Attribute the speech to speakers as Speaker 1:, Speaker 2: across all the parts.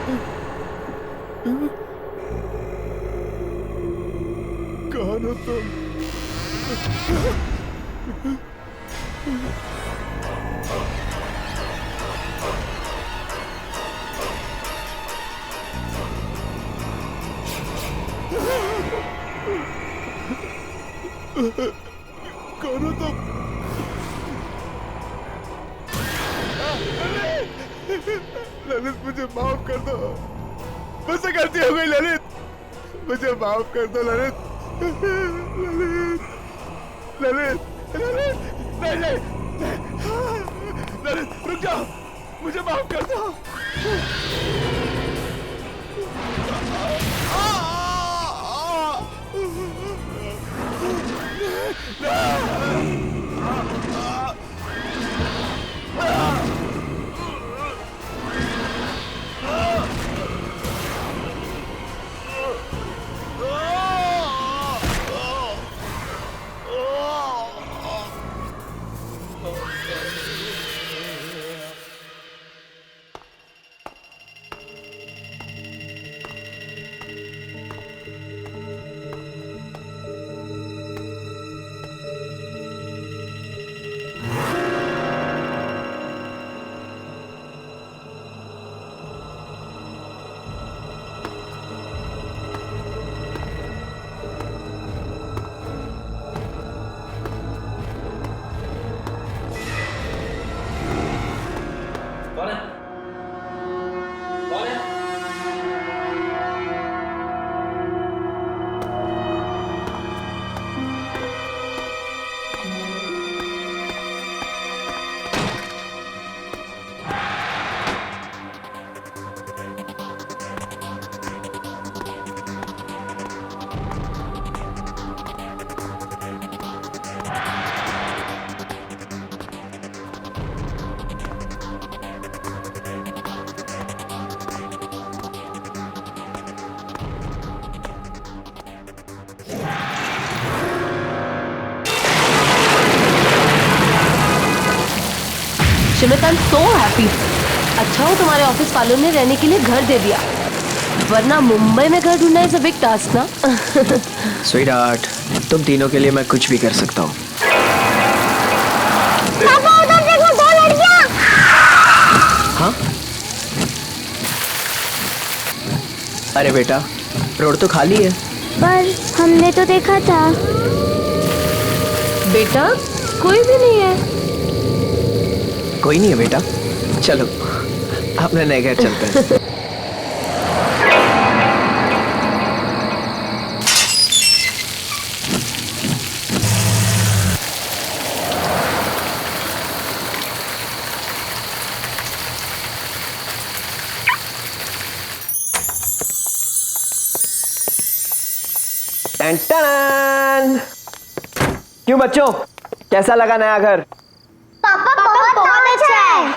Speaker 1: कौन हो तुम? कौन हो तुम? ललित, मुझे माफ कर दो। मुझसे गलती हो गई ललित, मुझे माफ कर दो ललित। ललित, ललित, ललित, नहीं नहीं, ललित रुक जाओ, मुझे माफ कर दो।
Speaker 2: शिमित, आई एम सो हैप्पी। अच्छा हो तुम्हारे ऑफिस वालों ने रहने के लिए घर दे दिया, वरना मुंबई में घर ढूंढना इज अ बिग टास्क ना।
Speaker 3: स्वीटहार्ट, तुम तीनों के लिए मैं कुछ भी कर सकता हूँ।
Speaker 4: पापा, उधर देखो, 2 लड़कियाँ।
Speaker 3: हाँ? अरे बेटा, रोड तो खाली है।
Speaker 4: पर हमने तो देखा था।
Speaker 2: बेटा, कोई भी नहीं है।
Speaker 3: कोई नहीं है बेटा, चलो अपने नए घर चलते हैं। टन-टन! क्यों बच्चों, कैसा लगा नया घर?
Speaker 4: पापा बहुत अच्छा है।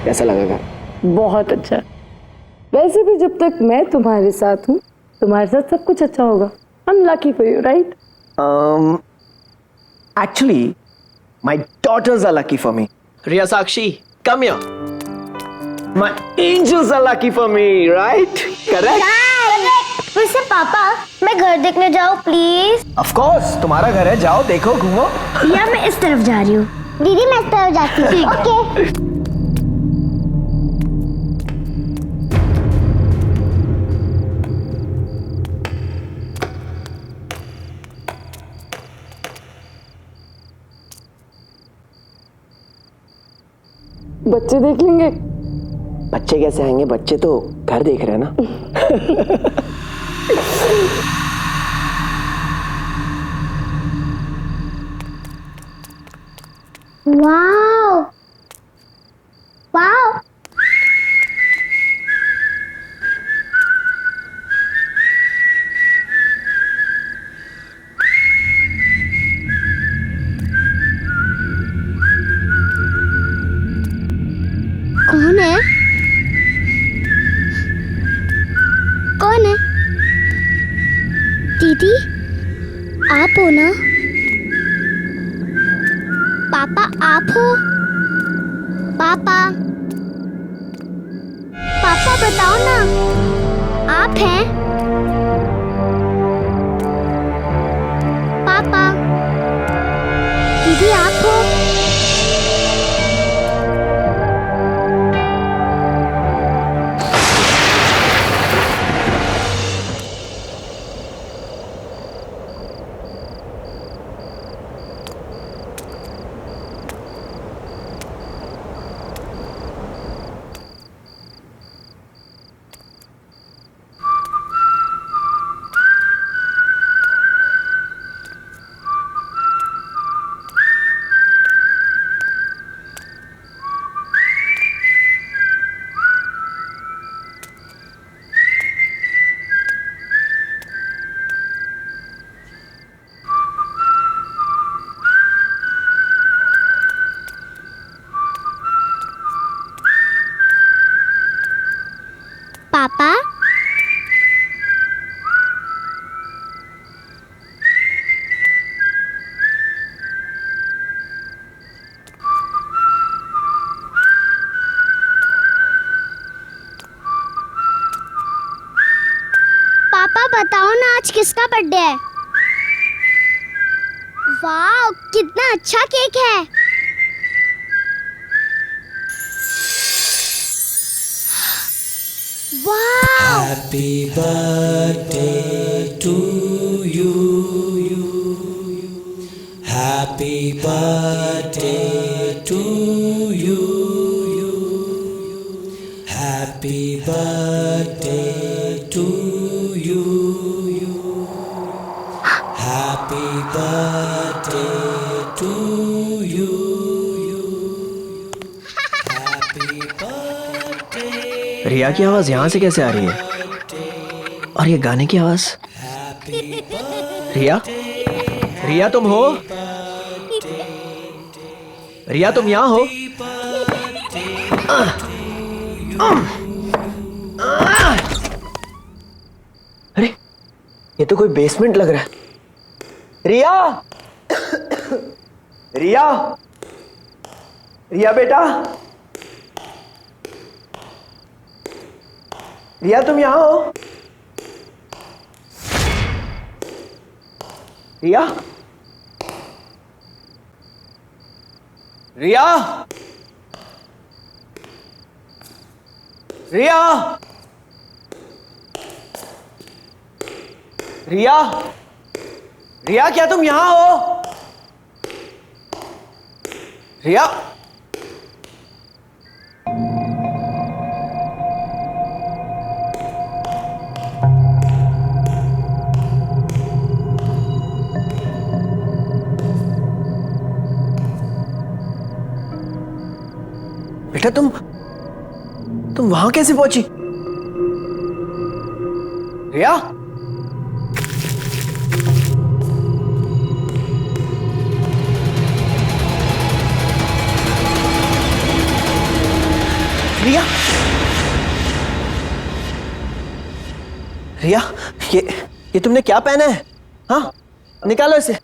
Speaker 3: कैसा लगा घर?
Speaker 5: बहुत अच्छा। वैसे भी जब तक मैं तुम्हारे साथ हूँ, तुम्हारे साथ सब कुछ अच्छा होगा। I'm lucky for you, right?
Speaker 3: Actually, my daughters are lucky for me. Riya Sakshi, come here. My angels are lucky for me, right? Correct?
Speaker 4: वैसे पापा, मैं घर देखने जाऊँ प्लीज?
Speaker 3: Of course, तुम्हारा घर है, जाओ देखो घूमो।
Speaker 4: या मैं इस तरफ जा रही हूँ। दीदी, मैं इस तरफ जाती हूँ। ओके।
Speaker 5: बच्चे देख लेंगे।
Speaker 3: बच्चे कैसे आएंगे, बच्चे तो घर देख रहे हैं ना।
Speaker 4: Wow, wow. कौन है? हो ना? पापा आप हो? पापा पापा बताओ ना, आप हैं? पापा दीदी आप हो? पापा पापा बताओ ना, आज किसका बर्थडे है? वाह कितना अच्छा केक है। वाह
Speaker 6: Happy birthday to you. Happy birthday to you. Happy birthday to you. Happy birthday to you. Happy birthday.
Speaker 3: रिया की आवाज यहाँ से कैसे आ रही है? और ये गाने की आवाज? रिया? रिया तुम हो? रिया तुम यहाँ हो? अरे ये तो कोई बेसमेंट लग रहा है। रिया! रिया! रिया बेटा? रिया तुम यहाँ हो? रिया? रिया? रिया? रिया? रिया क्या तुम यहाँ हो? रिया? बेटा तुम वहां कैसे पहुंची? रिया? रिया? रिया ये तुमने क्या पहना है? हाँ निकालो इसे।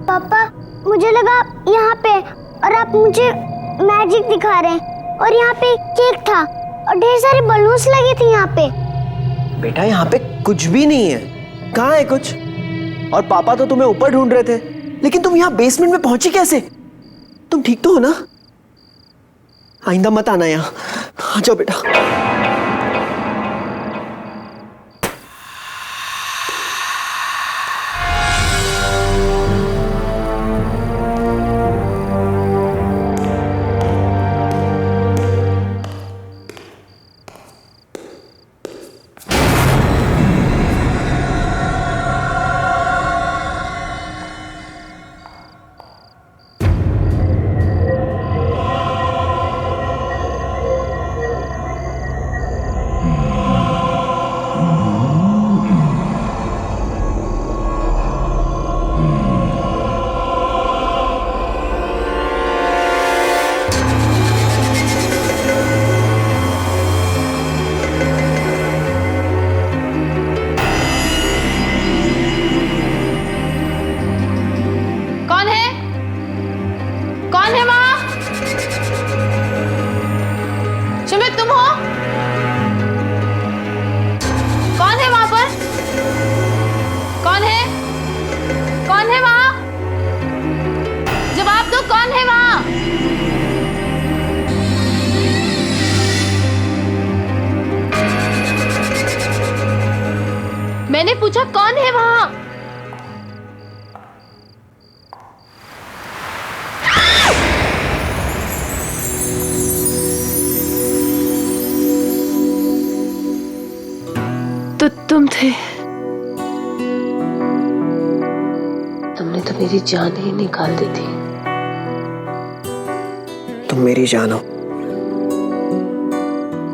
Speaker 4: पापा मुझे लगा यहाँ पे, और आप मुझे मैजिक दिखा रहे हैं, और यहाँ पे केक था और ढेर सारे बलून्स लगे थे यहाँ पे।
Speaker 3: बेटा यहाँ पे कुछ भी नहीं है। कहाँ है कुछ? और पापा तो तुम्हें ऊपर ढूंढ रहे थे, लेकिन तुम यहाँ बेसमेंट में पहुंची कैसे? तुम ठीक तो हो ना? आइंदा मत आना यहाँ। आ जाओ बेटा।
Speaker 2: पूछा कौन है वहां? तो तुम थे। तुमने तो मेरी जान ही निकाल दी थी।
Speaker 3: तुम मेरी जान हो।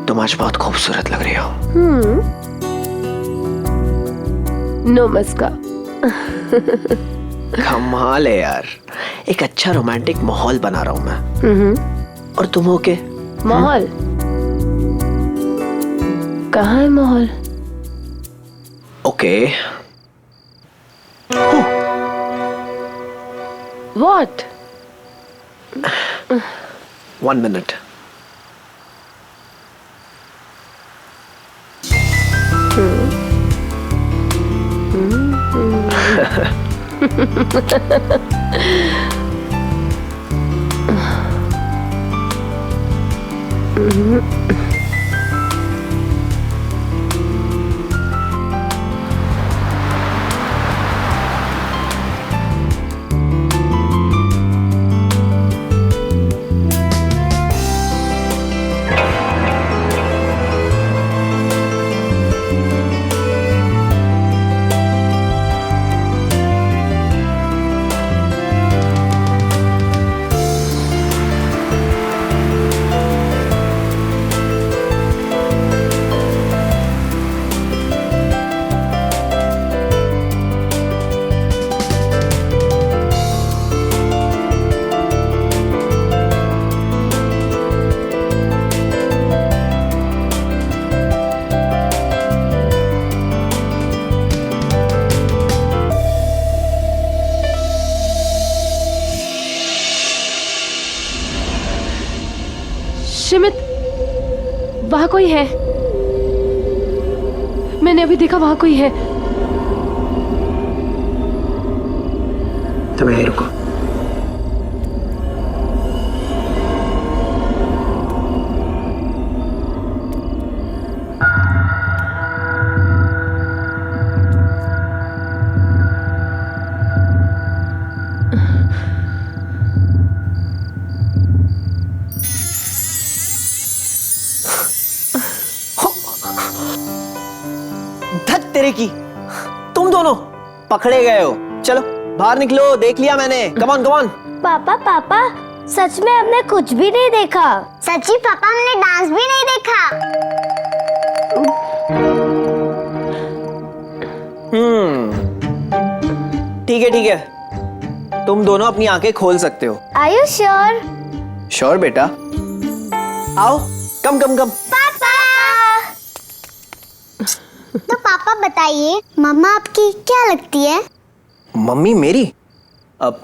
Speaker 3: तुम आज बहुत खूबसूरत लग रही हो।
Speaker 2: नमस्कार।
Speaker 3: कमाल है यार, एक अच्छा रोमांटिक माहौल बना रहा हूं मैं। और तुम हो के
Speaker 2: माहौल कहाँ है माहौल?
Speaker 3: ओके।
Speaker 2: What?
Speaker 3: 1 minute.
Speaker 2: शिमित, वहां कोई है। मैंने अभी देखा वहां कोई है।
Speaker 3: तुम यहीं रुको। धत तेरे की, तुम दोनों पकड़े गए हो। चलो बाहर निकलो, देख लिया मैंने। Come on come on.
Speaker 4: पापा पापा, सच में हमने कुछ भी नहीं देखा। सच्ची पापा, हमने डांस भी नहीं देखा।
Speaker 3: ठीक है, तुम दोनों अपनी आंखें खोल सकते हो।
Speaker 4: Are you sure?
Speaker 3: श्योर बेटा, आओ। कम कम कम।
Speaker 4: पापा। तो पापा बताइए, मम्मा आपकी क्या लगती है?
Speaker 3: मम्मी मेरी? अब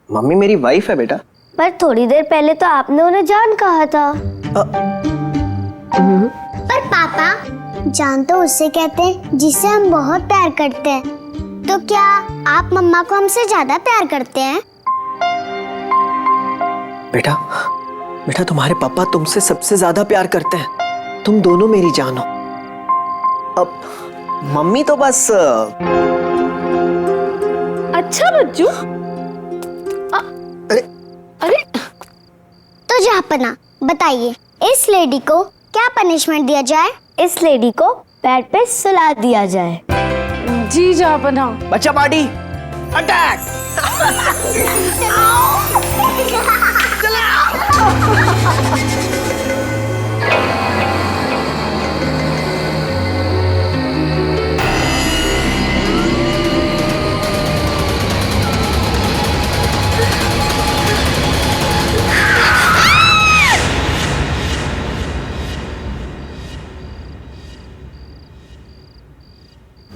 Speaker 3: मम्मी मेरी वाइफ है बेटा।
Speaker 4: पर थोड़ी देर पहले तो आपने उन्हें जान कहा था। पर पापा, जान तो उससे कहते हैं जिससे हम बहुत प्यार करते हैं। तो क्या आप मम्मा को हमसे ज्यादा प्यार करते हैं?
Speaker 3: बेटा बेटा, तुम्हारे पापा तुमसे सबसे ज्यादा प्यार करते हैं। तुम दोनों मेरी जान हो। अब मम्मी तो बस
Speaker 2: अच्छा बच्चू।
Speaker 3: अरे
Speaker 2: अरे
Speaker 4: तो जहाँपना, बताइए इस लेडी को क्या पनिशमेंट दिया जाए? इस लेडी को बेड पे सुला दिया जाए।
Speaker 5: जी जापना।
Speaker 3: बच्चा पार्टी अटैक।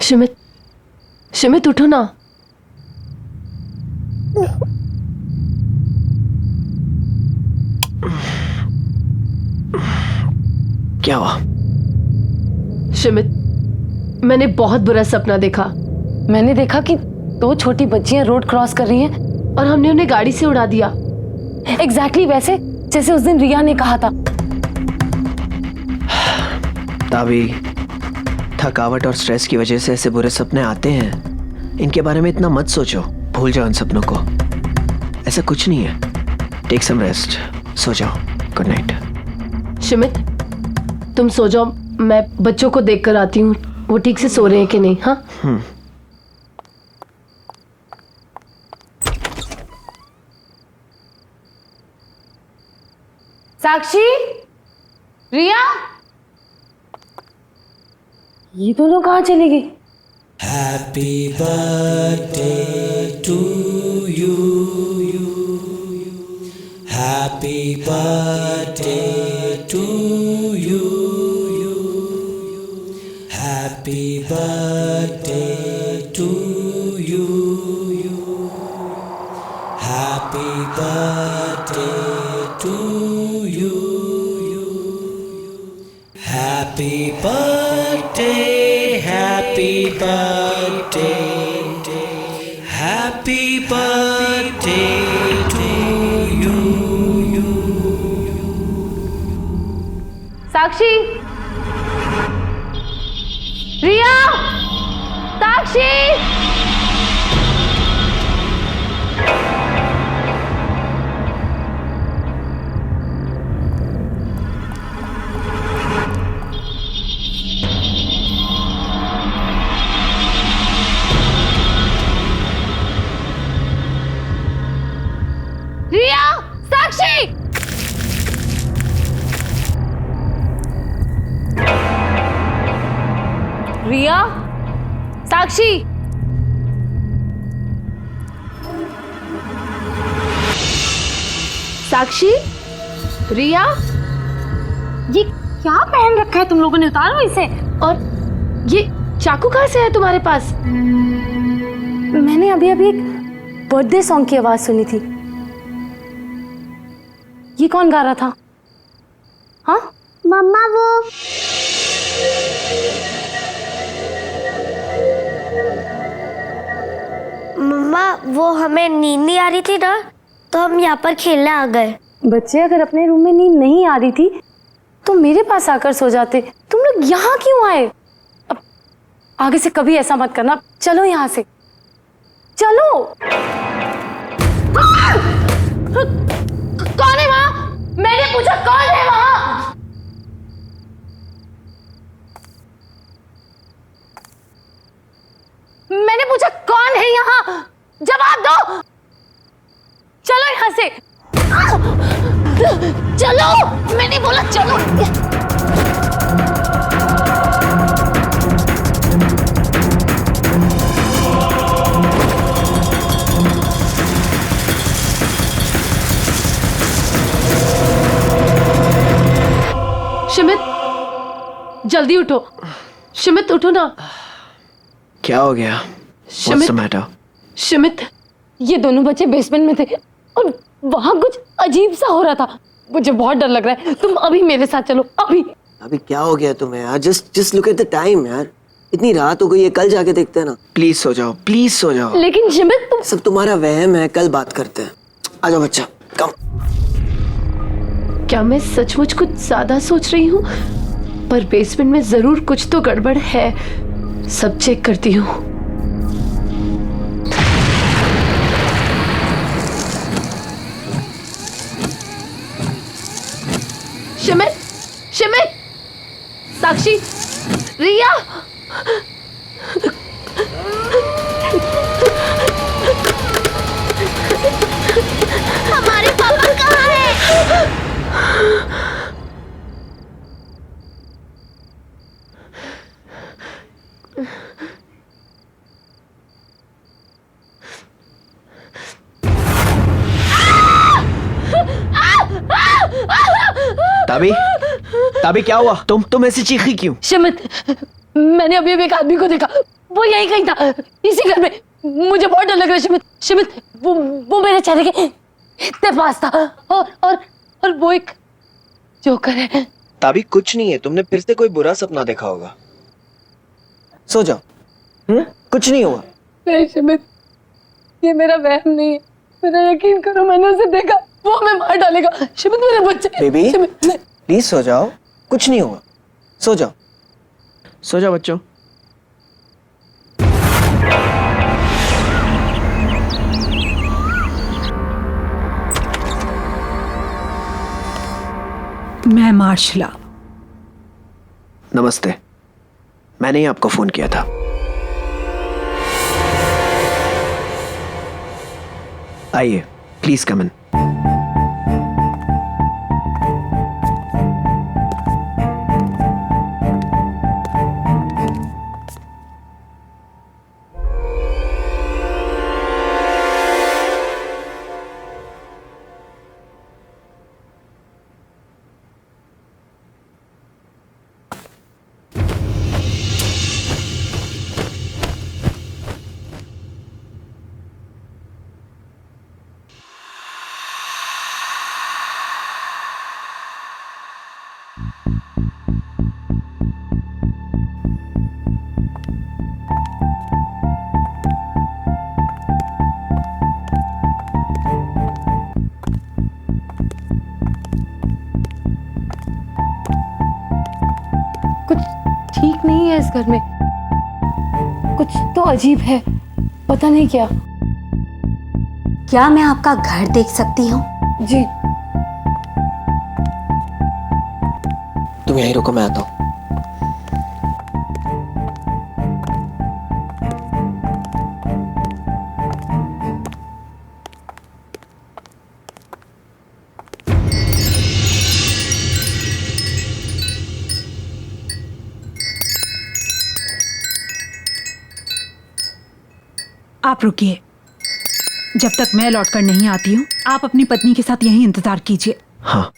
Speaker 2: शिमित, शिमित उठो ना।
Speaker 3: क्या हुआ?
Speaker 2: शिमित, मैंने बहुत बुरा सपना देखा।
Speaker 5: मैंने देखा कि 2 छोटी बच्चियां रोड क्रॉस कर रही हैं
Speaker 2: और हमने उन्हें गाड़ी से उड़ा दिया।
Speaker 5: एग्जैक्टली वैसे जैसे उस दिन रिया ने कहा था।
Speaker 3: थकावट और स्ट्रेस की वजह से ऐसे बुरे सपने आते हैं। इनके बारे में इतना मत सोचो, भूल जाओ इन सपनों को। ऐसा कुछ नहीं है। टेक सम रेस्ट, सो जाओ। Good night.
Speaker 2: सुमित, तुम सो जाओ, मैं बच्चों को देख कर आती हूँ वो ठीक से सो रहे हैं कि नहीं। हाँ
Speaker 5: साक्षी, रिया, ये दोनों कहाँ चली गई?
Speaker 6: Happy birthday to you. Happy birthday to you. Happy birthday to you. Happy birthday to you. Happy birthday, happy birthday, happy birthday to you.
Speaker 5: साक्षी, रिया, साक्षी, रिया, साक्षी। रिया, साक्षी,
Speaker 2: साक्षी, रिया,
Speaker 5: ये क्या पहन रखा है तुम लोगों ने? उतारो इसे।
Speaker 2: और ये चाकू कहाँ से है तुम्हारे पास?
Speaker 5: मैंने अभी अभी एक बर्थडे सॉन्ग की आवाज सुनी थी। ये कौन गा रहा था? हाँ,
Speaker 4: मम्मा वो मम्मा वो हमें नींद नहीं आ रही थी ना, तो हम यहाँ पर खेलने आ गए।
Speaker 5: बच्चे अगर अपने रूम में नींद नहीं आ रही थी तो मेरे पास आकर सो जाते। तुम लोग यहाँ क्यों आए? अब आगे से कभी ऐसा मत करना। चलो यहाँ से, चलो। कौन है वहाँ? मैंने पूछा कौन है वहाँ? मैंने पूछा कौन है यहाँ? जवाब दो। चलो यहाँ से, चलो। मैंने बोला चलो।
Speaker 2: सुमित, जल्दी उठो। सुमित, उठो ना।
Speaker 3: क्या हो गया? What's the matter?
Speaker 2: सुमित,
Speaker 5: ये दोनों बच्चे बेसमेंट में थे और वहां कुछ अजीब सा हो रहा था। मुझे बहुत डर लग रहा है। तुम अभी मेरे साथ चलो, अभी।
Speaker 3: अभी क्या हो गया तुम्हें यार? Just look at the time यार। इतनी रात हो गई है, कल जाके देखते हैं ना। प्लीज सो जाओ, प्लीज सो जाओ।
Speaker 5: लेकिन सुमित, तुम
Speaker 3: सब तुम्हारा वहम है, कल बात करते हैं। आ जाओ बच्चा, कम।
Speaker 2: क्या मैं सचमुच कुछ ज्यादा सोच रही हूँ? पर बेसमेंट में जरूर कुछ तो गड़बड़ है। सब चेक करती हूँ। शिमित, शिमित, साक्षी, रिया,
Speaker 4: हमारे पापा कहाँ हैं?
Speaker 3: ताबी, ताबी क्या हुआ? तुम ऐसी चीखी क्यों?
Speaker 5: सुमित, मैंने अभी अभी एक आदमी को देखा। वो यहीं कहीं था, इसी घर में। मुझे बहुत डर लग रहा है सुमित। सुमित, वो मेरे चेहरे के इतने पास था। और वो एक जोकर है।
Speaker 3: ताबी कुछ नहीं है, तुमने फिर से कोई बुरा सपना देखा होगा। सो जाओ। कुछ नहीं हुआ।
Speaker 5: नहीं सुमित, ये मेरा वहम नहीं है। मेरा यकीन करो, मैंने उसे देखा। वो हमें मार डालेगा। सुमित, मेरे बच्चे।
Speaker 3: बेबी प्लीज सो जाओ, कुछ नहीं हुआ। सो जाओ, सो जाओ बच्चों।
Speaker 7: मैं मार्शला।
Speaker 3: नमस्ते, मैंने ही आपको फोन किया था। आइए, प्लीज कम इन।
Speaker 5: कुछ ठीक नहीं है इस घर में, कुछ तो अजीब है, पता नहीं क्या।
Speaker 8: क्या मैं आपका घर देख सकती हूँ?
Speaker 5: जी।
Speaker 3: तुम यहीं रुको, मैं आता हूँ।
Speaker 7: आप रुकिए, जब तक मैं लौटकर नहीं आती हूँ आप अपनी पत्नी के साथ यहीं इंतजार कीजिए।
Speaker 3: हाँ।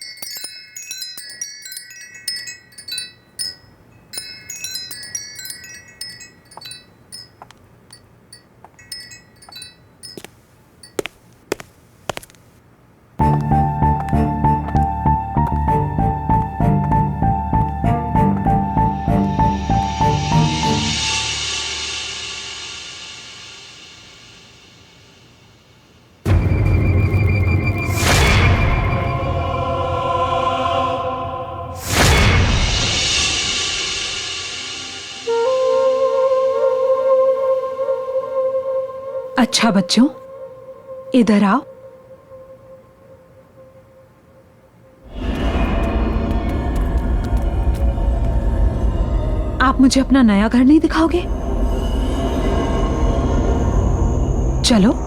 Speaker 7: अच्छा बच्चों, इधर आओ। आप मुझे अपना नया घर नहीं दिखाओगे? चलो।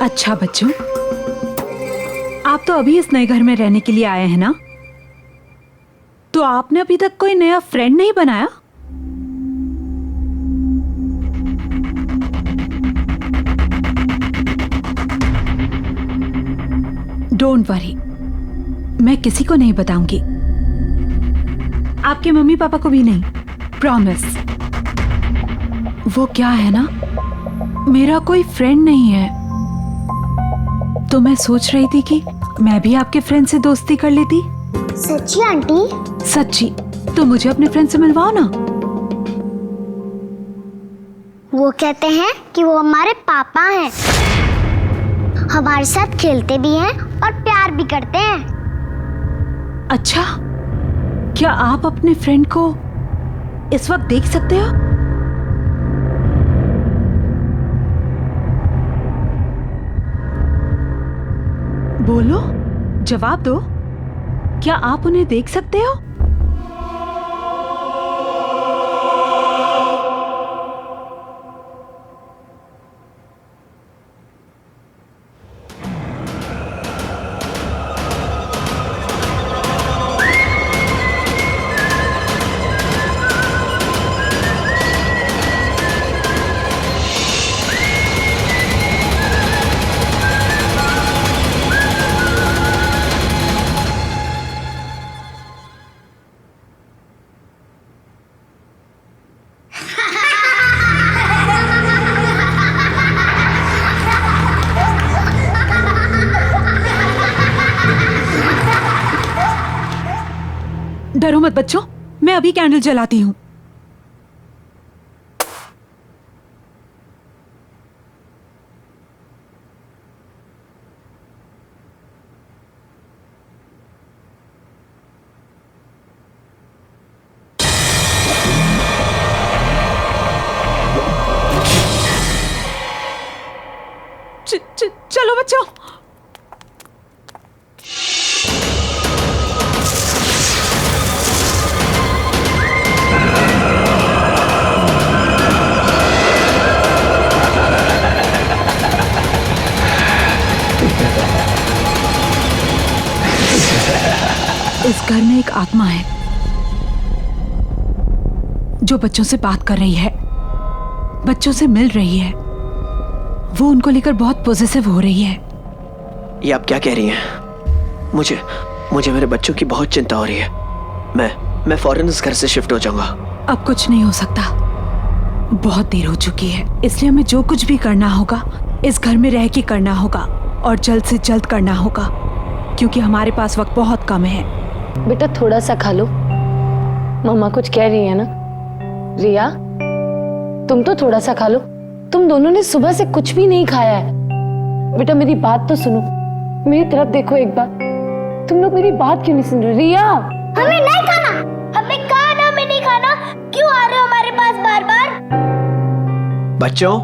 Speaker 7: अच्छा बच्चों, आप तो अभी इस नए घर में रहने के लिए आए हैं ना? तो आपने अभी तक कोई नया फ्रेंड नहीं बनाया? डोंट वरी, मैं किसी को नहीं बताऊंगी, आपके मम्मी पापा को भी नहीं, प्रॉमिस। वो क्या है ना, मेरा कोई फ्रेंड नहीं है, तो मैं सोच रही थी कि मैं भी आपके फ्रेंड से दोस्ती कर लेती।
Speaker 4: सच्ची आंटी?
Speaker 7: सच्ची। तो मुझे अपने फ्रेंड से मिलवाओ ना।
Speaker 4: वो कहते हैं कि वो हमारे पापा हैं, हमारे साथ खेलते भी हैं और प्यार भी करते हैं।
Speaker 7: अच्छा, क्या आप अपने फ्रेंड को इस वक्त देख सकते हो? बोलो, जवाब दो, क्या आप उन्हें देख सकते हो? डरो मत बच्चों, मैं अभी कैंडल जलाती हूँ। चलो बच्चों। इस घर में एक आत्मा है जो बच्चों से बात कर रही है, बच्चों से मिल रही है। वो उनको लेकर बहुत पॉजिटिव हो रही है।
Speaker 3: ये आप क्या कह रही हैं? मुझे मेरे बच्चों की बहुत चिंता हो रही है। मैं फौरन इस घर से शिफ्ट हो जाऊंगा।
Speaker 7: अब कुछ नहीं हो सकता, बहुत देर हो चुकी है। इसलिए हमें जो कुछ भी करना होगा इस घर में रह के करना होगा और जल्द से जल्द करना होगा, क्योंकि हमारे पास वक्त बहुत कम है।
Speaker 5: बेटा थोड़ा सा खा लो, मम्मा कुछ कह रही है ना। रिया तुम तो थोड़ा सा खा लो, तुम दोनों ने सुबह से कुछ भी नहीं खाया है। बेटा मेरी बात तो सुनो, मेरी तरफ देखो एक बार। तुम लोग मेरी बात क्यों नहीं सुन रहे? रिया
Speaker 4: हमें नहीं खाना, हमें कहा ना हमें नहीं खाना, क्यों आ रहे हो हमारे पास बार बार?
Speaker 3: बच्चों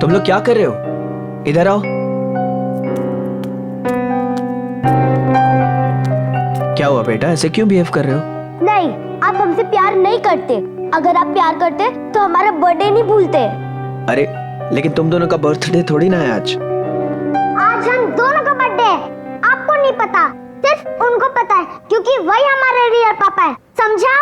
Speaker 3: तुम लोग क्या कर रहे हो? इधर आओ। क्या हुआ बेटा, ऐसे क्यों बिहेव कर रहे हो?
Speaker 4: नहीं, आप हमसे प्यार नहीं करते। अगर आप प्यार करते तो हमारा बर्थडे नहीं भूलते।
Speaker 3: अरे लेकिन तुम दोनों का बर्थडे थोड़ी ना है आज।
Speaker 4: आज हम दोनों का बर्थडे है, आपको नहीं पता, सिर्फ उनको पता है, क्योंकि वही हमारे रियल पापा है, समझा?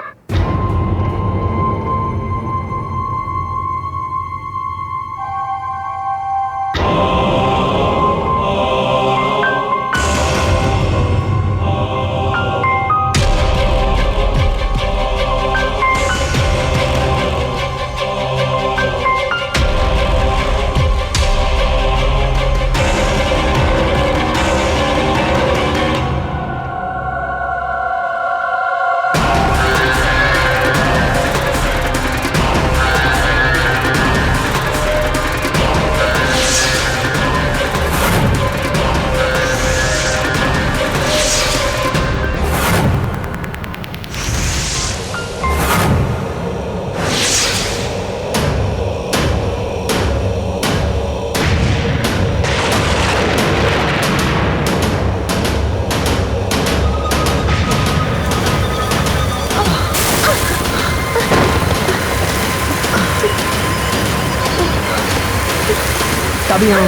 Speaker 3: अभी आओ।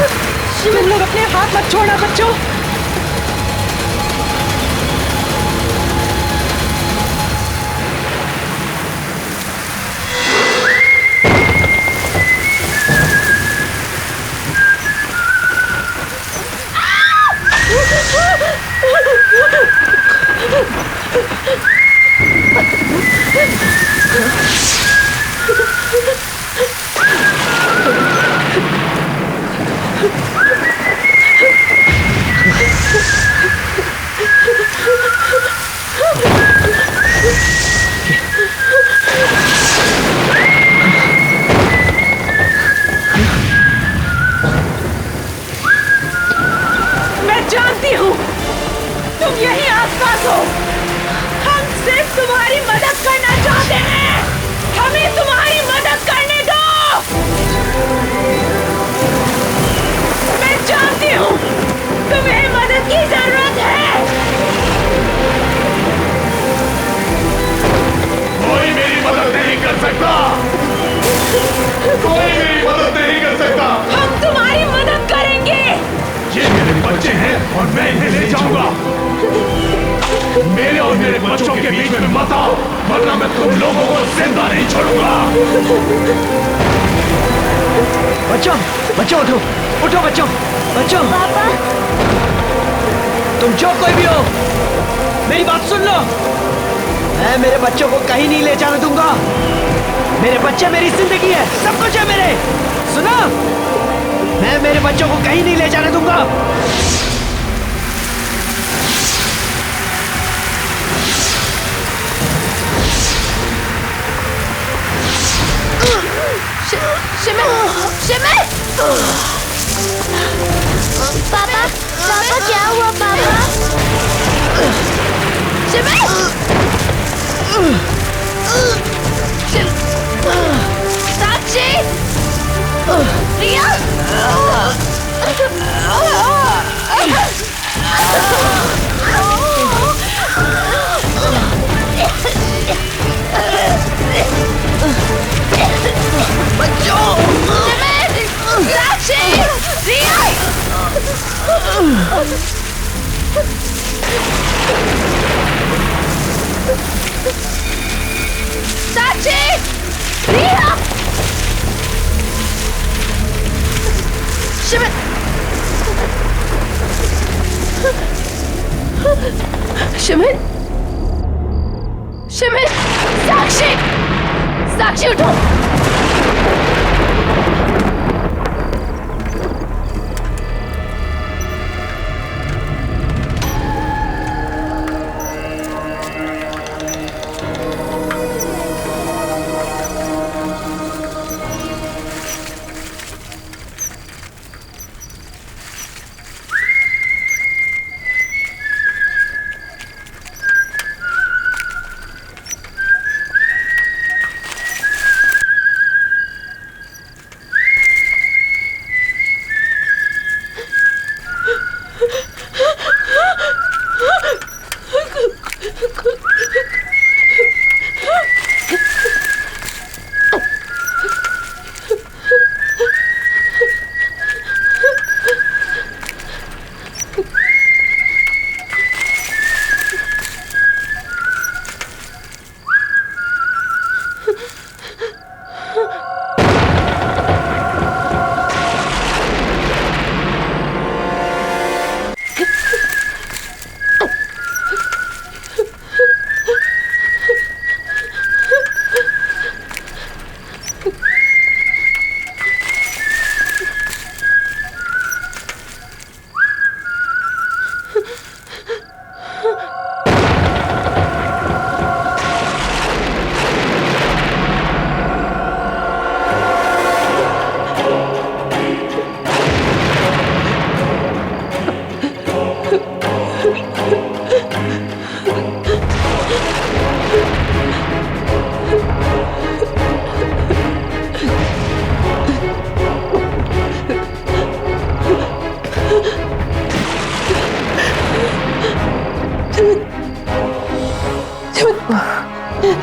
Speaker 7: तुम लोग अपने हाथ मत छोड़ना बच्चों। मैं जानती हूँ तुम यही आसपास हो। हम सिर्फ तुम्हारी मदद करना चाहते हैं, हमें तुम्हारी मदद करने दो। मैं जानती हूँ तुम्हें मदद की जरूरत है।
Speaker 1: कोई मेरी मदद नहीं कर सकता, कोई मेरी मदद नहीं कर सकता।
Speaker 7: हम तुम्हारी मदद करेंगे।
Speaker 1: ये मेरे बच्चे हैं और मैं इन्हें ले जाऊंगा। मेरे और मेरे बच्चों के बीच में मत आओ, वरना मैं तुम लोगों को जिंदा नहीं छोड़ूंगा।
Speaker 3: बच्चों बच्चों उठो, उठो बच्चों, बच्चों।
Speaker 4: पापा
Speaker 3: तुम जो कोई भी हो मेरी बात सुन लो। मैं मेरे बच्चों को कहीं नहीं ले जाने दूंगा। मेरे बच्चे मेरी जिंदगी है, सब कुछ है मेरे। सुना, मैं मेरे बच्चों को कहीं नहीं ले जाने दूंगा।
Speaker 2: साक्षी! रिया! शिविर! शिविर! शिविर! साक्षी! साक्षी उठो!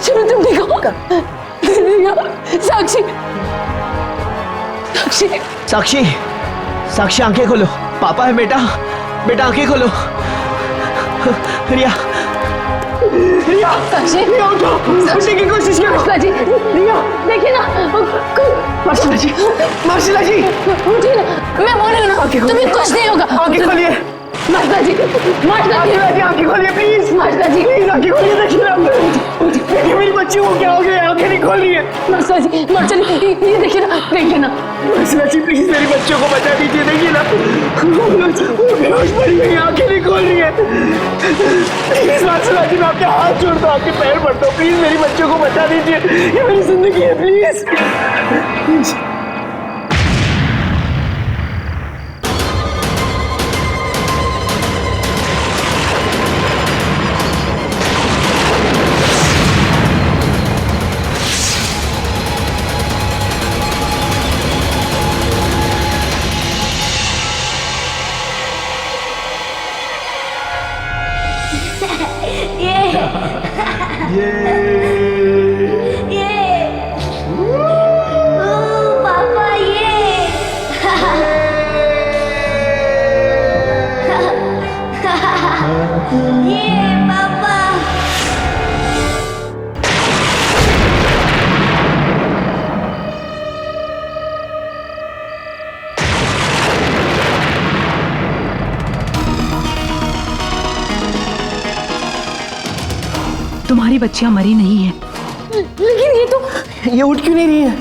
Speaker 2: शिविर तुम ठीक हो? साक्षी! साक्षी!
Speaker 3: साक्षी, साक्षी आंखें खोलो। पापा है बेटा, बेटा आंखें खोलो। रिया, रिया,
Speaker 2: साक्षी!
Speaker 3: रिया उठो, उठने की कोशिश करो।
Speaker 2: मार्शला जी,
Speaker 3: रिया,
Speaker 2: देखिए ना,
Speaker 3: मार्शला जी, मार्शला जी,
Speaker 2: उठिए ना, मैं बोल रही हूँ ना, तुम्हें कुछ नहीं होगा।
Speaker 3: आंखें खोलिए।
Speaker 2: मार्शला जी, मार्शला जी,
Speaker 3: आंखें खोलिए प्लीज।
Speaker 2: मार्शला जी,
Speaker 3: प्लीज आंखें खोलिए। देखिए मेरी बच्ची को क्या हो गया, आंखें नहीं खोल रही है।
Speaker 2: मार्शला जी, मार्शल, ये देखिए ना, देखिए ना।
Speaker 3: मार्शला जी प्लीज मेरी बच्चों को बचा दीजिए। देखिए ना, वो बेहोश पड़ी हुई है, आंखें नहीं खोल रही है। प्लीज मार्शला जी, मैं आपके हाथ जोड़ता हूँ, आपके पैर पड़ता हूँ, प्लीज मेरी बच्चों को बचा दीजिए। ये मेरी जिंदगी है, प्लीज।
Speaker 4: पापा ये पापा
Speaker 7: तुम्हारी बच्चियां मरी नहीं है,
Speaker 2: लेकिन ये तो
Speaker 3: ये उठ क्यों नहीं रही है?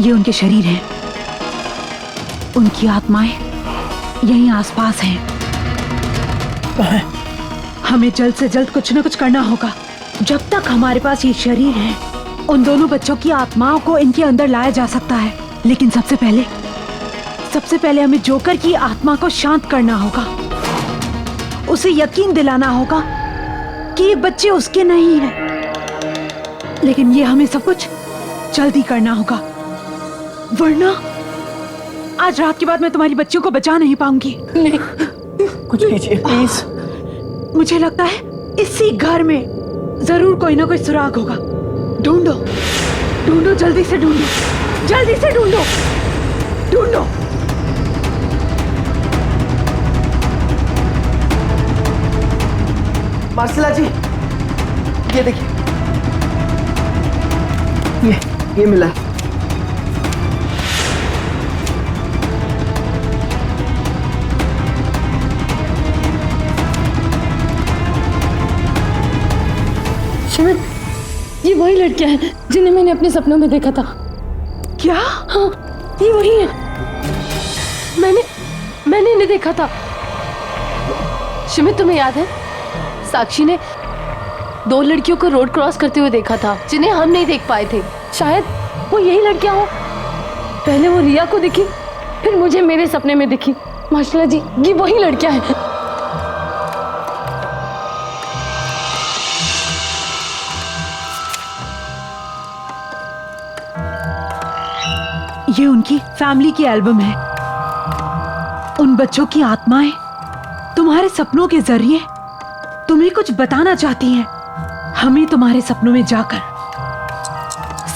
Speaker 7: ये उनके शरीर हैं, उनकी आत्माएं यहीं आसपास हैं। हमें जल्द से जल्द कुछ न कुछ करना होगा। जब तक हमारे पास ये शरीर है, उन दोनों बच्चों की आत्माओं को इनके अंदर लाया जा सकता है। लेकिन सबसे पहले हमें जोकर की आत्मा को शांत करना होगा। उसे यकीन दिलाना होगा कि ये बच्चे उसके नहीं हैं। लेकिन ये हमें सब कुछ जल्दी करना होगा, वरना आज रात के बाद मैं तुम्हारी बच्चियों को बचा नहीं पाऊंगी।
Speaker 3: कुछ कीजिए प्लीज।
Speaker 7: मुझे लगता है इसी घर में जरूर कोई ना कोई सुराग होगा। ढूंढो, ढूंढो, जल्दी से ढूंढो, जल्दी से ढूंढो, ढूंढो।
Speaker 3: मार्सिला जी, ये देखिए, ये मिला है।
Speaker 5: शिमित, ये वही लड़कियां हैं जिन्हें मैंने अपने सपनों में देखा था।
Speaker 7: क्या?
Speaker 5: हाँ, ये वही है। मैंने इन्हें देखा था।
Speaker 2: शिमित, तुम्हें याद है साक्षी ने 2 लड़कियों को रोड क्रॉस करते हुए देखा था जिन्हें हम नहीं देख पाए थे।
Speaker 5: शायद वो यही लड़कियां हो। पहले वो रिया को दिखी, फिर मुझे मेरे सपने में दिखी। माशाल्लाह जी, ये वही लड़कियां हैं।
Speaker 7: ये उनकी फैमिली की एल्बम है। उन बच्चों की आत्माएं तुम्हारे सपनों के जरिए तुम्हें कुछ बताना चाहती हैं। हमें तुम्हारे सपनों में जाकर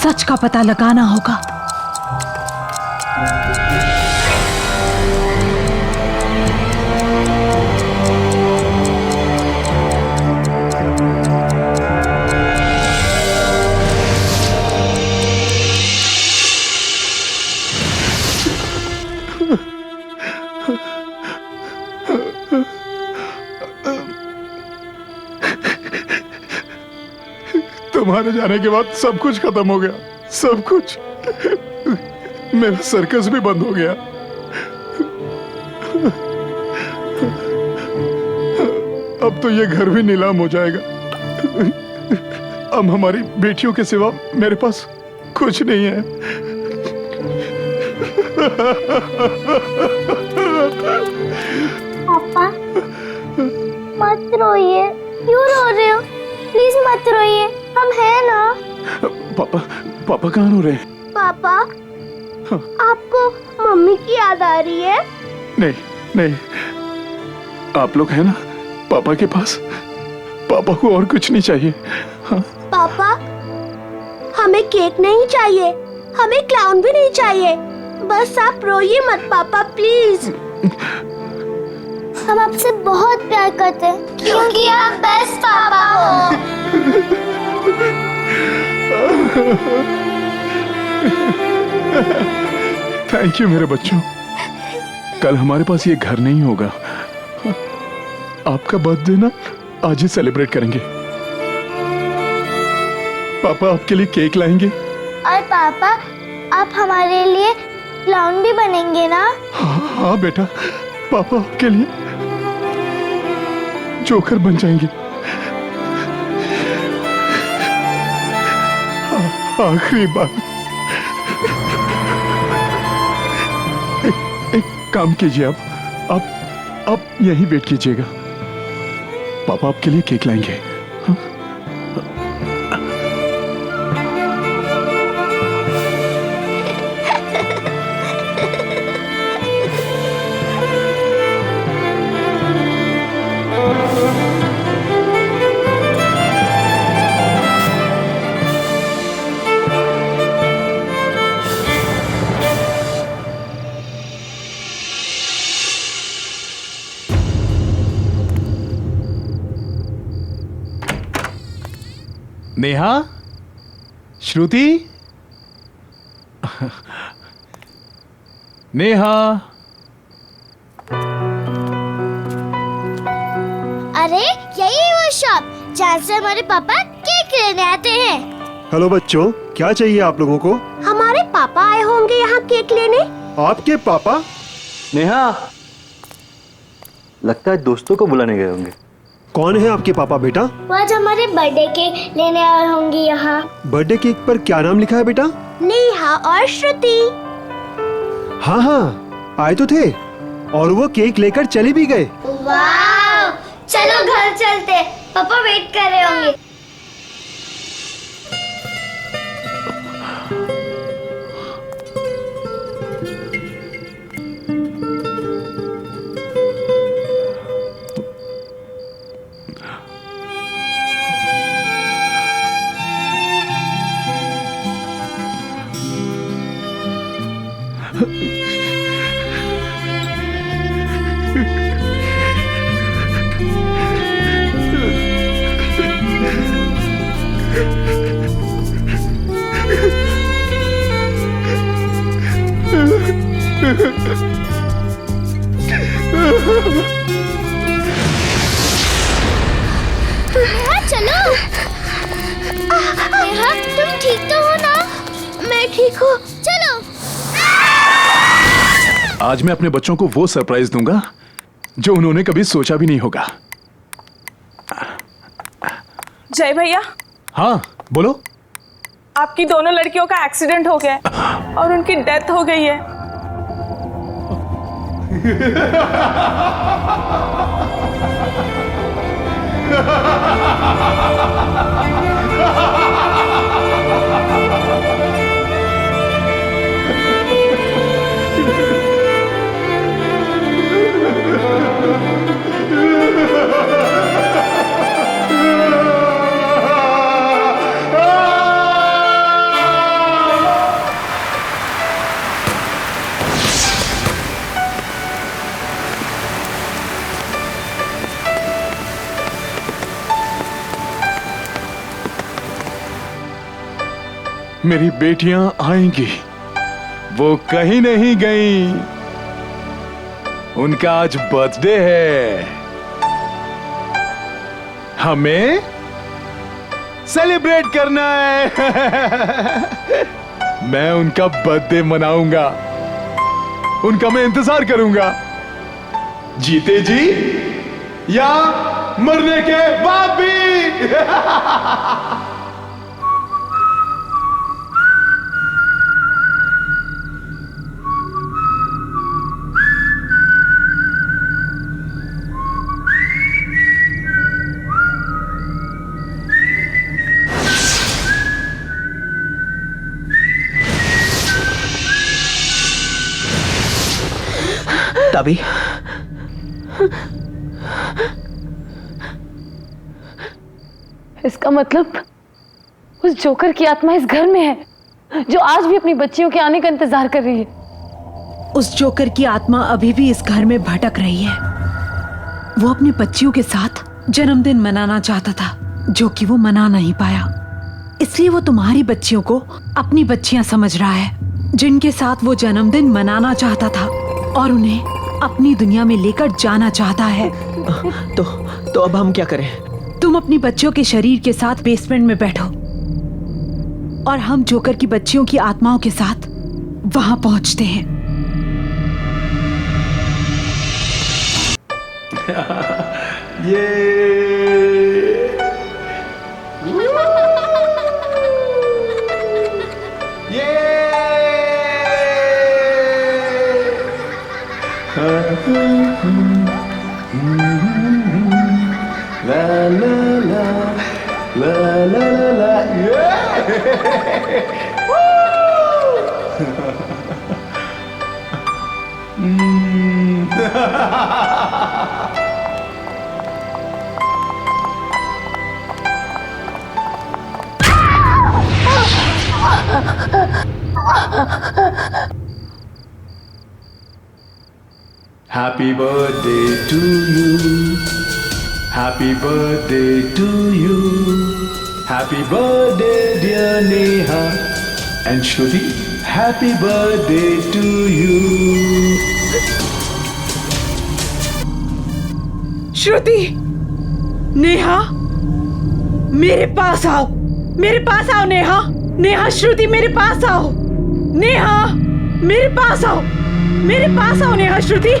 Speaker 7: सच का पता लगाना होगा।
Speaker 1: तुम्हारे जाने के बाद सब कुछ खत्म हो गया, सब कुछ। मेरा सर्कस भी बंद हो गया। अब तो ये घर भी नीलाम हो जाएगा। अब हमारी बेटियों के सिवा मेरे पास कुछ नहीं है।
Speaker 4: पापा मत रोइए, क्यों रो रहे हो? प्लीज मत रोइए, हम हैं ना।
Speaker 1: पापा कहाँ रो रहे हैं?
Speaker 4: पापा, आपको मम्मी की याद आ रही है?
Speaker 1: नहीं, आप लोग हैं ना पापा के पास। पापा को और कुछ नहीं चाहिए। हाँ?
Speaker 4: पापा, हमें केक नहीं चाहिए, हमें क्लाउन भी नहीं चाहिए। बस आप रोइए मत पापा, प्लीज। हम आपसे बहुत प्यार करते हैं क्योंकि आप बेस्ट पापा हो।
Speaker 1: थैंक यू मेरे बच्चों। कल हमारे पास ये घर नहीं होगा। आपका बर्थडे ना आज ही सेलिब्रेट करेंगे। पापा आपके लिए केक लाएंगे।
Speaker 4: और पापा, आप हमारे लिए क्लाउन भी बनेंगे ना?
Speaker 1: हाँ बेटा, पापा आपके लिए जोकर बन जाएंगे। आखिरी बार। एक काम कीजिए, आप यहीं वेट कीजिएगा। पापा आपके लिए केक लाएंगे। हाँ?
Speaker 9: नेहा, श्रुति, नेहा।
Speaker 4: अरे यही वो शॉप जहाँ से हमारे पापा केक लेने आते हैं।
Speaker 10: हेलो बच्चों, क्या चाहिए आप लोगों को?
Speaker 4: हमारे पापा आए होंगे यहाँ केक लेने।
Speaker 10: आपके पापा?
Speaker 3: नेहा, लगता है दोस्तों को बुलाने गए होंगे।
Speaker 10: कौन है आपके पापा बेटा?
Speaker 4: वो आज हमारे बर्थडे केक लेने आए होंगे यहाँ।
Speaker 10: बर्थडे केक पर क्या नाम लिखा है बेटा?
Speaker 4: नेहा और श्रुति।
Speaker 10: हाँ, आए तो थे और वो केक लेकर चले भी गए।
Speaker 4: वाह, चलो घर चलते, पापा वेट कर रहे होंगे। नेहा चलो। नेहा तुम ठीक तो हो ना? मैं ठीक हूँ, चलो।
Speaker 9: आज मैं अपने बच्चों को वो सरप्राइज दूंगा जो उन्होंने कभी सोचा भी नहीं होगा।
Speaker 11: जय भैया।
Speaker 9: हाँ बोलो।
Speaker 11: आपकी दोनों लड़कियों का एक्सीडेंट हो गया है और उनकी डेथ हो गई है।
Speaker 9: मेरी बेटियां आएंगी, वो कहीं नहीं गई। उनका आज बर्थडे है, हमें सेलिब्रेट करना है। मैं उनका बर्थडे मनाऊंगा, उनका मैं इंतजार करूंगा, जीते जी या मरने के बाद भी।
Speaker 3: तभी
Speaker 5: इसका मतलब उस जोकर की आत्मा इस घर में है जो आज भी अपनी बच्चियों के आने का इंतजार कर रही है।
Speaker 7: उस जोकर की आत्मा अभी भी इस घर में भटक रही है। वो अपनी बच्चियों के साथ जन्मदिन मनाना चाहता था जो कि वो मना नहीं पाया, इसलिए वो तुम्हारी बच्चियों को अपनी बच्चियां समझ रहा है जिनके साथ वो जन्मदिन मनाना चाहता था और उन्हें अपनी दुनिया में लेकर जाना चाहता है।
Speaker 3: तो अब हम क्या करें?
Speaker 7: तुम अपनी बच्चियों के शरीर के साथ बेसमेंट में बैठो और हम जोकर की बच्चियों की आत्माओं के साथ वहां पहुंचते हैं।
Speaker 9: Happy birthday to you. Happy birthday to you. Happy birthday dear Neha and Shruti. Happy birthday to you.
Speaker 7: श्रुति, नेहा, मेरे पास आओ, मेरे पास आओ नेहा, नेहा, श्रुति मेरे पास आओ, नेहा, मेरे पास आओ, मेरे पास आओ नेहा, श्रुति।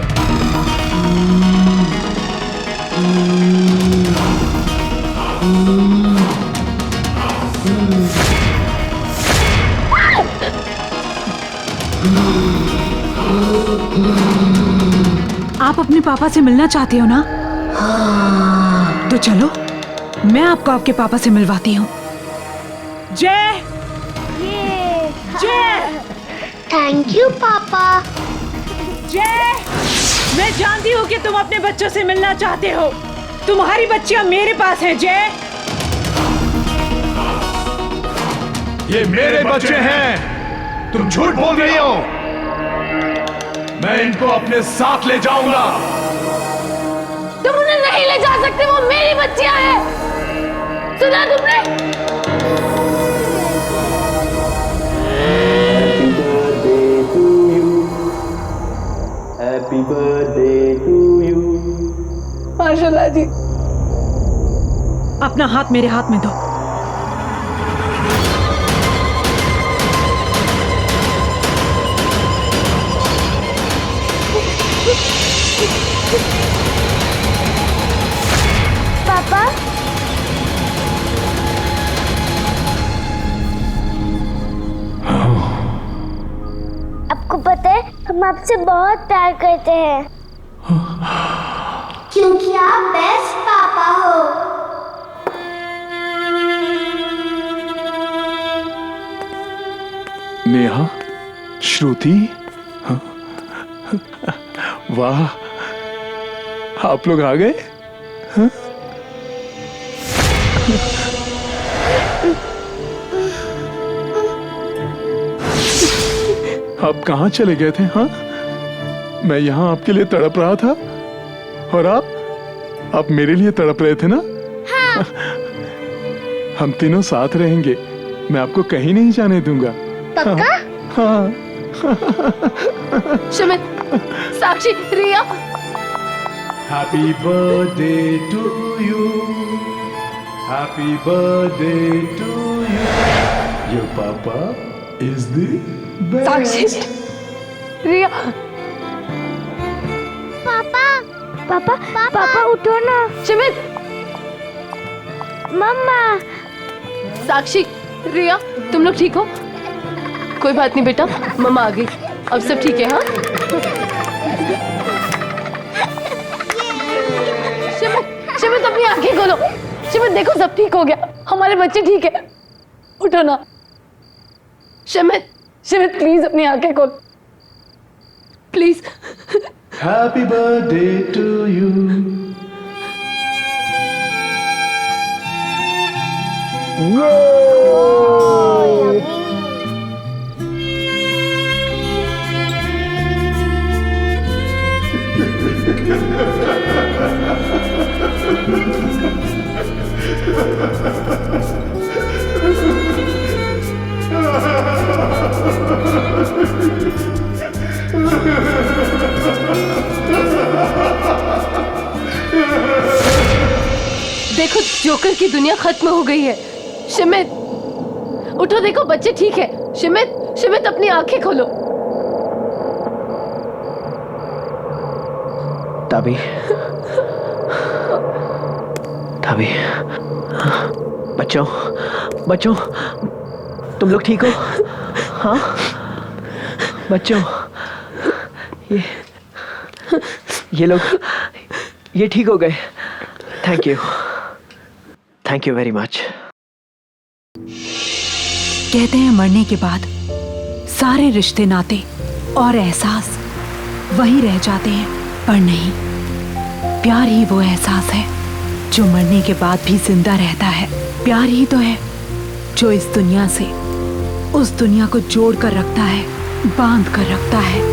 Speaker 7: आप अपने पापा से मिलना चाहते हो ना? तो चलो, मैं आपको आपके पापा से मिलवाती हूँ। जय, जय,
Speaker 4: थैंक यू पापा।
Speaker 7: जय, मैं जानती हूँ कि तुम अपने बच्चों से मिलना चाहते हो। तुम्हारी बच्चियाँ मेरे पास हैं जय।
Speaker 9: ये मेरे बच्चे हैं, तुम झूठ बोल रही हो। मैं इनको अपने साथ ले जाऊंगा।
Speaker 5: तुम उन्हें नहीं ले जा सकते, वो मेरी बच्चियां हैं। सुना तुमने?
Speaker 3: Birthday to you.
Speaker 5: माशाल्लाह जी।
Speaker 7: अपना हाथ मेरे हाथ में दो।
Speaker 4: पापा आपको पता है हम आपसे बहुत प्यार करते हैं क्योंकि आप बेस्ट पापा हो।
Speaker 9: नेहा, श्रुति, वाह, आप लोग आ गए। आप कहाँ चले गए थे? हाँ, मैं यहाँ आपके लिए तड़प रहा था और आप मेरे लिए तड़प रहे थे ना?
Speaker 4: हाँ।
Speaker 9: हम तीनों साथ रहेंगे, मैं आपको कहीं नहीं जाने दूंगा।
Speaker 4: पक्का?
Speaker 9: हाँ।
Speaker 2: सुमित, साक्षी, रिया।
Speaker 9: Happy birthday to you. Happy birthday to you. Your papa is the best.
Speaker 2: साक्षी, रिया।
Speaker 4: पापा पापा पापा उठो ना।
Speaker 2: सुमित,
Speaker 4: मम्मा।
Speaker 2: साक्षी, रिया, तुम लोग ठीक हो? कोई बात नहीं बेटा, मम्मा आ गई, अब सब ठीक है। हाँ शिमित, अपनी आंखें खोलो। शिमित देखो, सब ठीक हो गया, हमारे बच्चे ठीक है। उठो ना शिमित, प्लीज अपनी आंखें खोलो please.
Speaker 9: Happy birthday to you.
Speaker 2: देखो, जोकर की दुनिया खत्म हो गई है। शिमित उठो, देखो बच्चे ठीक है। शिमित अपनी आंखें खोलो।
Speaker 3: ताबी, बच्चों, तुम लोग ठीक हो? हाँ बच्चों, ये लोग ये ठीक हो गए। Thank you very much.
Speaker 7: कहते हैं मरने के बाद सारे रिश्ते, नाते और एहसास वही रह जाते हैं, पर नहीं, प्यार ही वो एहसास है जो मरने के बाद भी जिंदा रहता है। प्यार ही तो है जो इस दुनिया से उस दुनिया को जोड़ कर रखता है, बांध कर रखता है।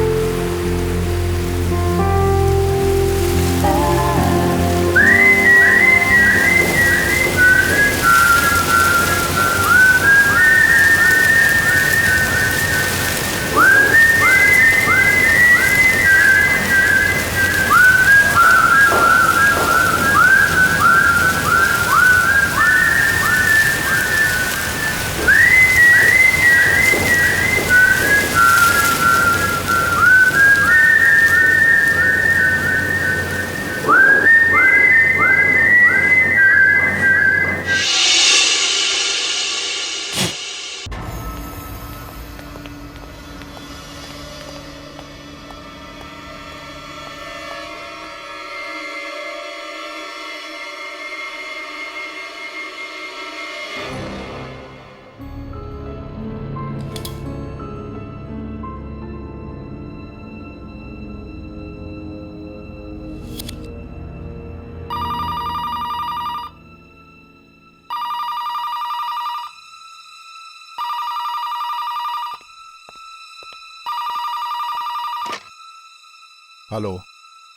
Speaker 12: Hello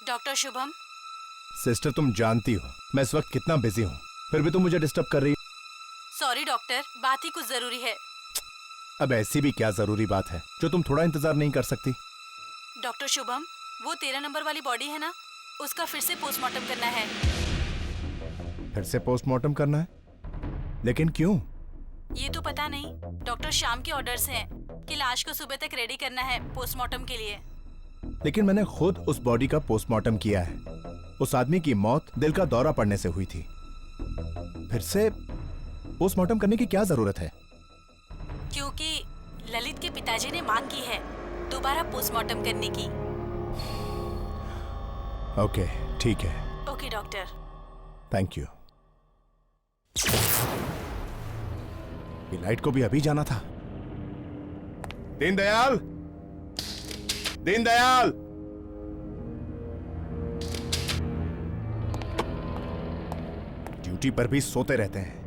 Speaker 13: doctor Shubham.
Speaker 12: सिस्टर, तुम जानती हो मैं इस वक्त कितना बिजी हूँ, फिर भी तुम मुझे डिस्टर्ब कर रही हो।
Speaker 13: सॉरी डॉक्टर, बात ही कुछ जरूरी है।
Speaker 12: अब ऐसी भी क्या जरूरी बात है जो तुम थोड़ा इंतजार नहीं कर सकती?
Speaker 13: डॉक्टर शुभम, वो 13 नंबर वाली बॉडी है ना, उसका फिर से पोस्टमार्टम करना है।
Speaker 12: फिर से पोस्टमार्टम करना है? लेकिन क्यों?
Speaker 13: ये तो पता नहीं, डॉक्टर श्याम के ऑर्डर्स हैं कि लाश को सुबह तक रेडी करना है पोस्टमार्टम के लिए।
Speaker 12: लेकिन मैंने खुद उस बॉडी का पोस्टमार्टम किया है। उस आदमी की मौत दिल का दौरा पड़ने से हुई थी। फिर से पोस्टमार्टम करने की क्या जरूरत है?
Speaker 13: क्योंकि ललित के पिताजी ने मांग की है दोबारा पोस्टमार्टम करने की।
Speaker 12: ओके, ठीक है।
Speaker 13: Okay doctor.
Speaker 12: Thank you. Light को भी अभी जाना था। दीनदयाल, दीनदयाल, ड्यूटी पर भी सोते रहते हैं।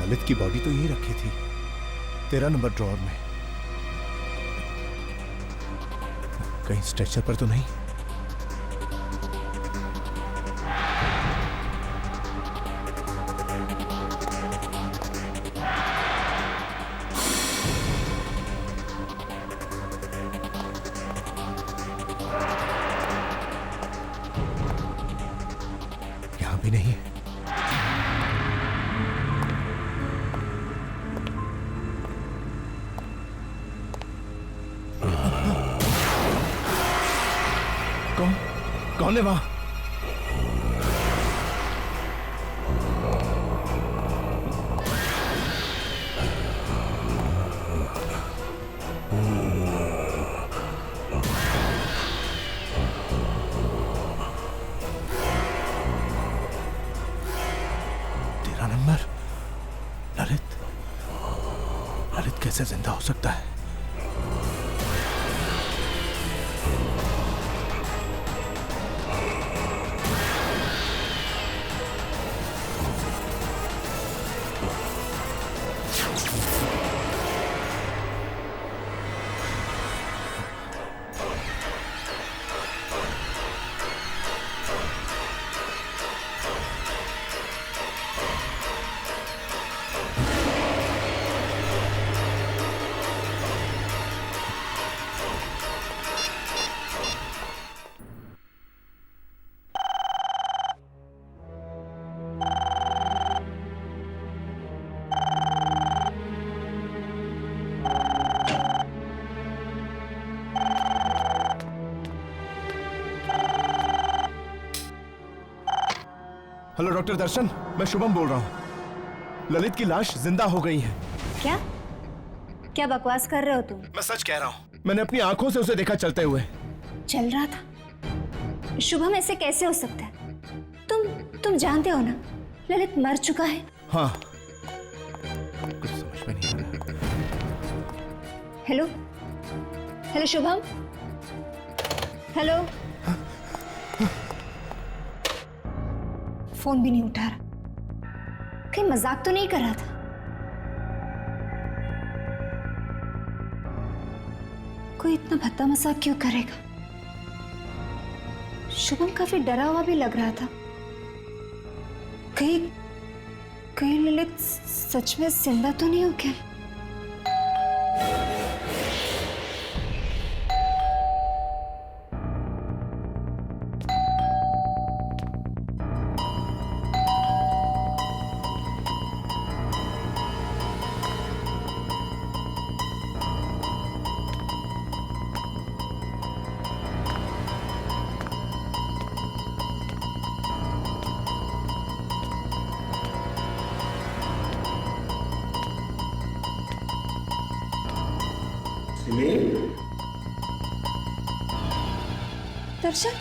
Speaker 12: ललित की बॉडी तो यही रखी थी 13 नंबर ड्रॉअर में। कहीं स्ट्रेचर पर तो नहीं? कौन है वहां? तेरा नंबर? ललित, ललित कैसे जिंदा हो सकता है? हेलो डॉक्टर दर्शन, मैं शुभम बोल रहा हूँ। ललित की लाश जिंदा हो गई है।
Speaker 8: क्या क्या बकवास कर रहे हो तुम?
Speaker 12: मैं सच कह रहा हूँ, मैंने अपनी आंखों से उसे देखा चलते हुए।
Speaker 8: चल रहा था? शुभम, ऐसे कैसे हो सकता है? तुम जानते हो ना ललित मर चुका है।
Speaker 12: हाँ, कुछ समझ में नहीं आ रहा।
Speaker 8: Hello hello Shubham, hello. Phone भी नहीं उठा रहा, कहीं मजाक तो नहीं कर रहा था? कोई इतना भद्दा मजाक क्यों करेगा? शुभम काफी डरा हुआ भी लग रहा था। कहीं ललित सच में जिंदा तो नहीं हो गया? दर्शन,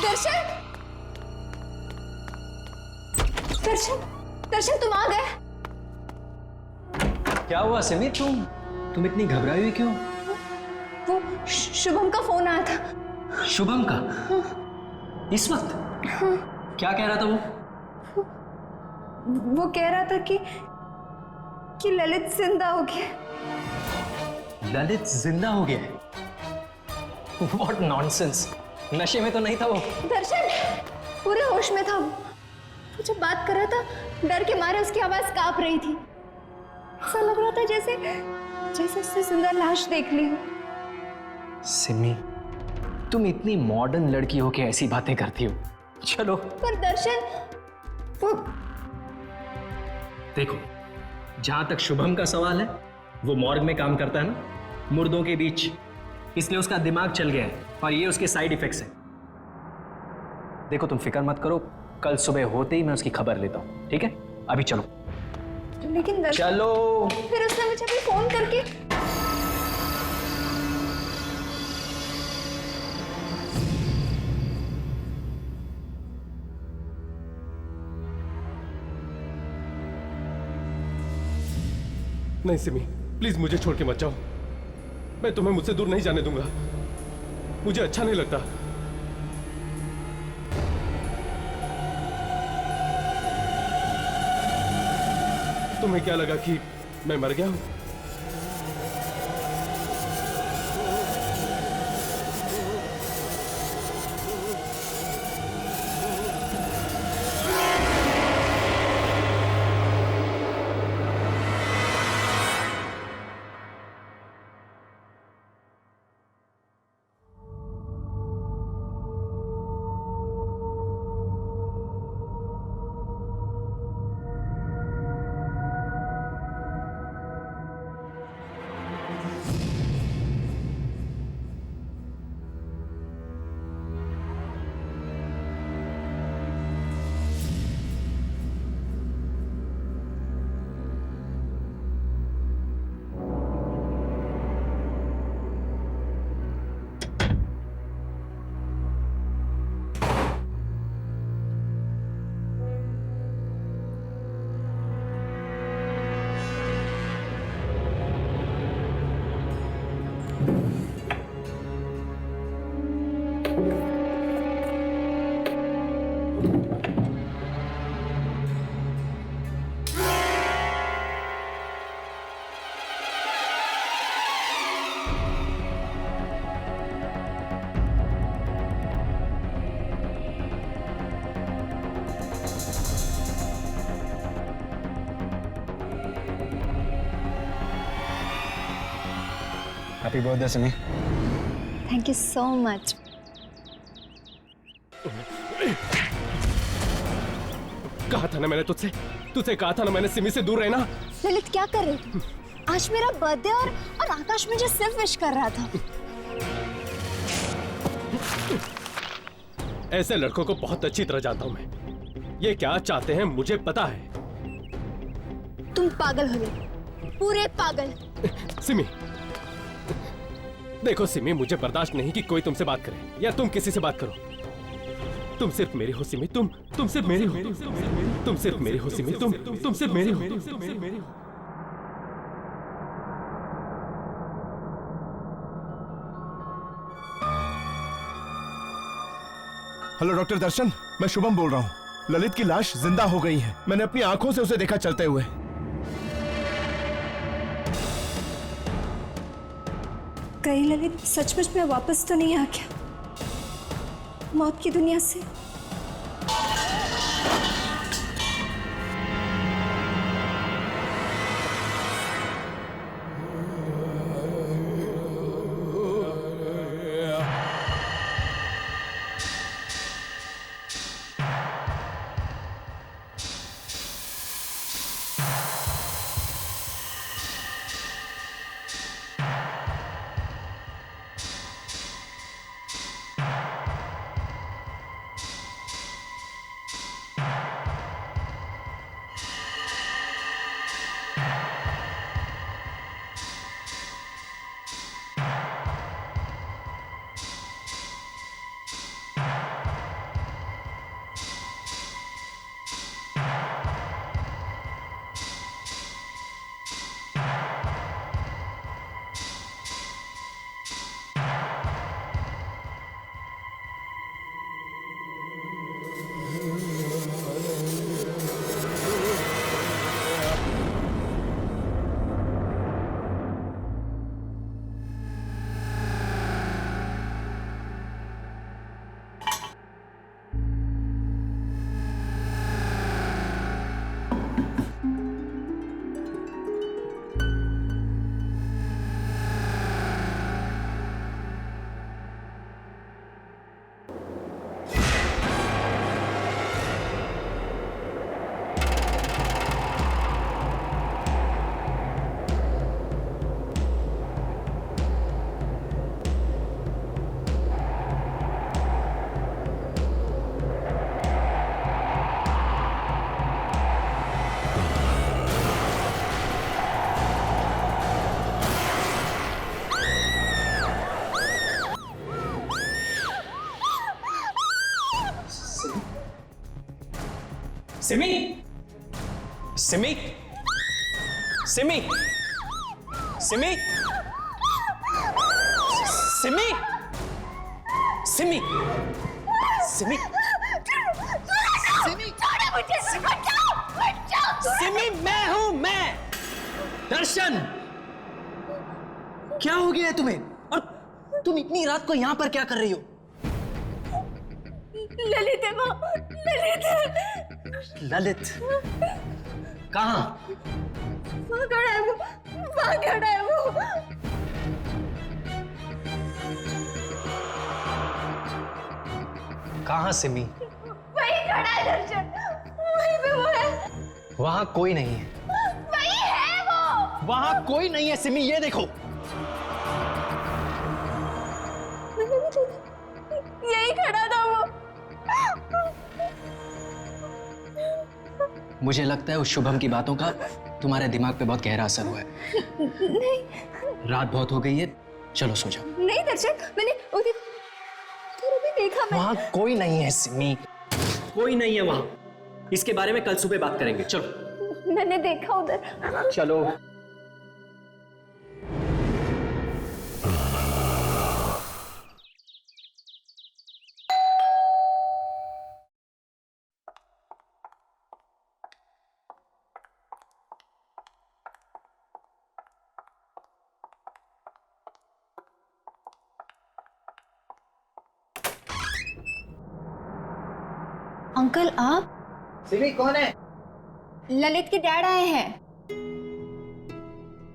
Speaker 8: दर्शन, दर्शन, दर्शन, तुम आ गए?
Speaker 3: क्या हुआ सिमी? तुम इतनी घबराई हुई क्यों?
Speaker 8: वो शुभम का फोन आया था।
Speaker 3: शुभम का?
Speaker 8: हाँ।
Speaker 3: इस वक्त?
Speaker 8: हाँ।
Speaker 3: क्या कह रहा था
Speaker 8: वो कह रहा था कि ललित जिंदा हो गया।
Speaker 3: ललित जिंदा हो गया है? What nonsense! नशे में तो नहीं था वो?
Speaker 8: दर्शन पूरे होश में था वो जब बात कर रहा था, डर के मारे उसकी आवाज कांप रही थी। ऐसा लग रहा था जैसे उसने जिंदा लाश देख ली हो।
Speaker 3: सिमी, तुम इतनी मॉडर्न लड़की हो के ऐसी बातें करती हो। चलो।
Speaker 8: पर दर्शन, वो
Speaker 3: देखो, जहां तक शुभम का सवाल है, वो मॉर्ग में काम करता है ना, मुर्दों के बीच, इसलिए उसका दिमाग चल गया है और ये उसके साइड इफेक्ट्स हैं। देखो, तुम फिक्र मत करो, कल सुबह होते ही मैं उसकी खबर लेता हूं, ठीक है? अभी चलो।
Speaker 8: लेकिन दर्शन,
Speaker 3: चलो।
Speaker 8: फिर उसने मुझे भी फोन करके
Speaker 14: नहीं सिमी, प्लीज मुझे छोड़ के मत जाओ। मैं तुम्हें मुझसे दूर नहीं जाने दूंगा। मुझे अच्छा नहीं लगता। तुम्हें क्या लगा कि मैं मर गया हूं?
Speaker 15: Happy birthday Simi.
Speaker 8: Thank you so much.
Speaker 14: कहा था ना मैंने तुझसे कहा था ना मैंने सिमी से दूर रहना।
Speaker 8: ललित क्या कर रहे थे? आज मेरा बर्थडे और आकाश मुझे सिर्फ विश कर रहा था।
Speaker 14: ऐसे लड़कों को बहुत अच्छी तरह जानता हूं मैं। ये क्या चाहते हैं मुझे पता है।
Speaker 8: तुम पागल हो गए, पूरे पागल।
Speaker 14: सिमी देखो सिमी, मुझे बर्दाश्त नहीं कि कोई तुमसे बात करे या तुम किसी से बात करो। तुम सिर्फ मेरी हो सिमी, तुम सिर्फ मेरी हो, तुम सिर्फ मेरी हो सिमी, तुम सिर्फ मेरी हो।
Speaker 12: हेलो डॉक्टर दर्शन, मैं शुभम बोल रहा हूँ। ललित की लाश जिंदा हो गई है। मैंने अपनी आंखों से उसे देखा चलते हुए।
Speaker 8: कहीं ललित सचमुच में वापस तो नहीं आ गया मौत की दुनिया से?
Speaker 3: सिमी, सिमी, सिमी, सिमी, सिमी, सिमी, सिमी, सिमी, मैं हूं मैं। दर्शन, क्या हो गया है तुम्हें? और तुम इतनी रात को यहां पर क्या कर रही हो?
Speaker 8: ललित है माँ, ललित है।
Speaker 3: ललित कहाँ?
Speaker 8: वहाँ खड़ा है वो, वहाँ खड़ा है वो।
Speaker 3: कहाँ सिमी?
Speaker 8: वही खड़ा है दर्शन, वहीं पे वो है।
Speaker 3: वहाँ कोई नहीं है।
Speaker 8: वही है वो।
Speaker 3: वहाँ कोई नहीं है सिमी, ये देखो।
Speaker 8: यही खड़ा था वो।
Speaker 3: मुझे लगता है उस शुभम की बातों का तुम्हारे दिमाग पे बहुत गहरा असर हुआ है।
Speaker 8: नहीं,
Speaker 3: रात बहुत हो गई है, चलो सो जाओ।
Speaker 8: नहीं दर्शन, मैंने उधर भी देखा।
Speaker 3: वहाँ कोई नहीं है सिमी, कोई नहीं है वहाँ। इसके बारे में कल सुबह बात करेंगे, चलो।
Speaker 8: मैंने देखा उधर।
Speaker 3: चलो।
Speaker 8: अंकल आप?
Speaker 3: सिमी कौन है?
Speaker 8: ललित के डैड आए हैं,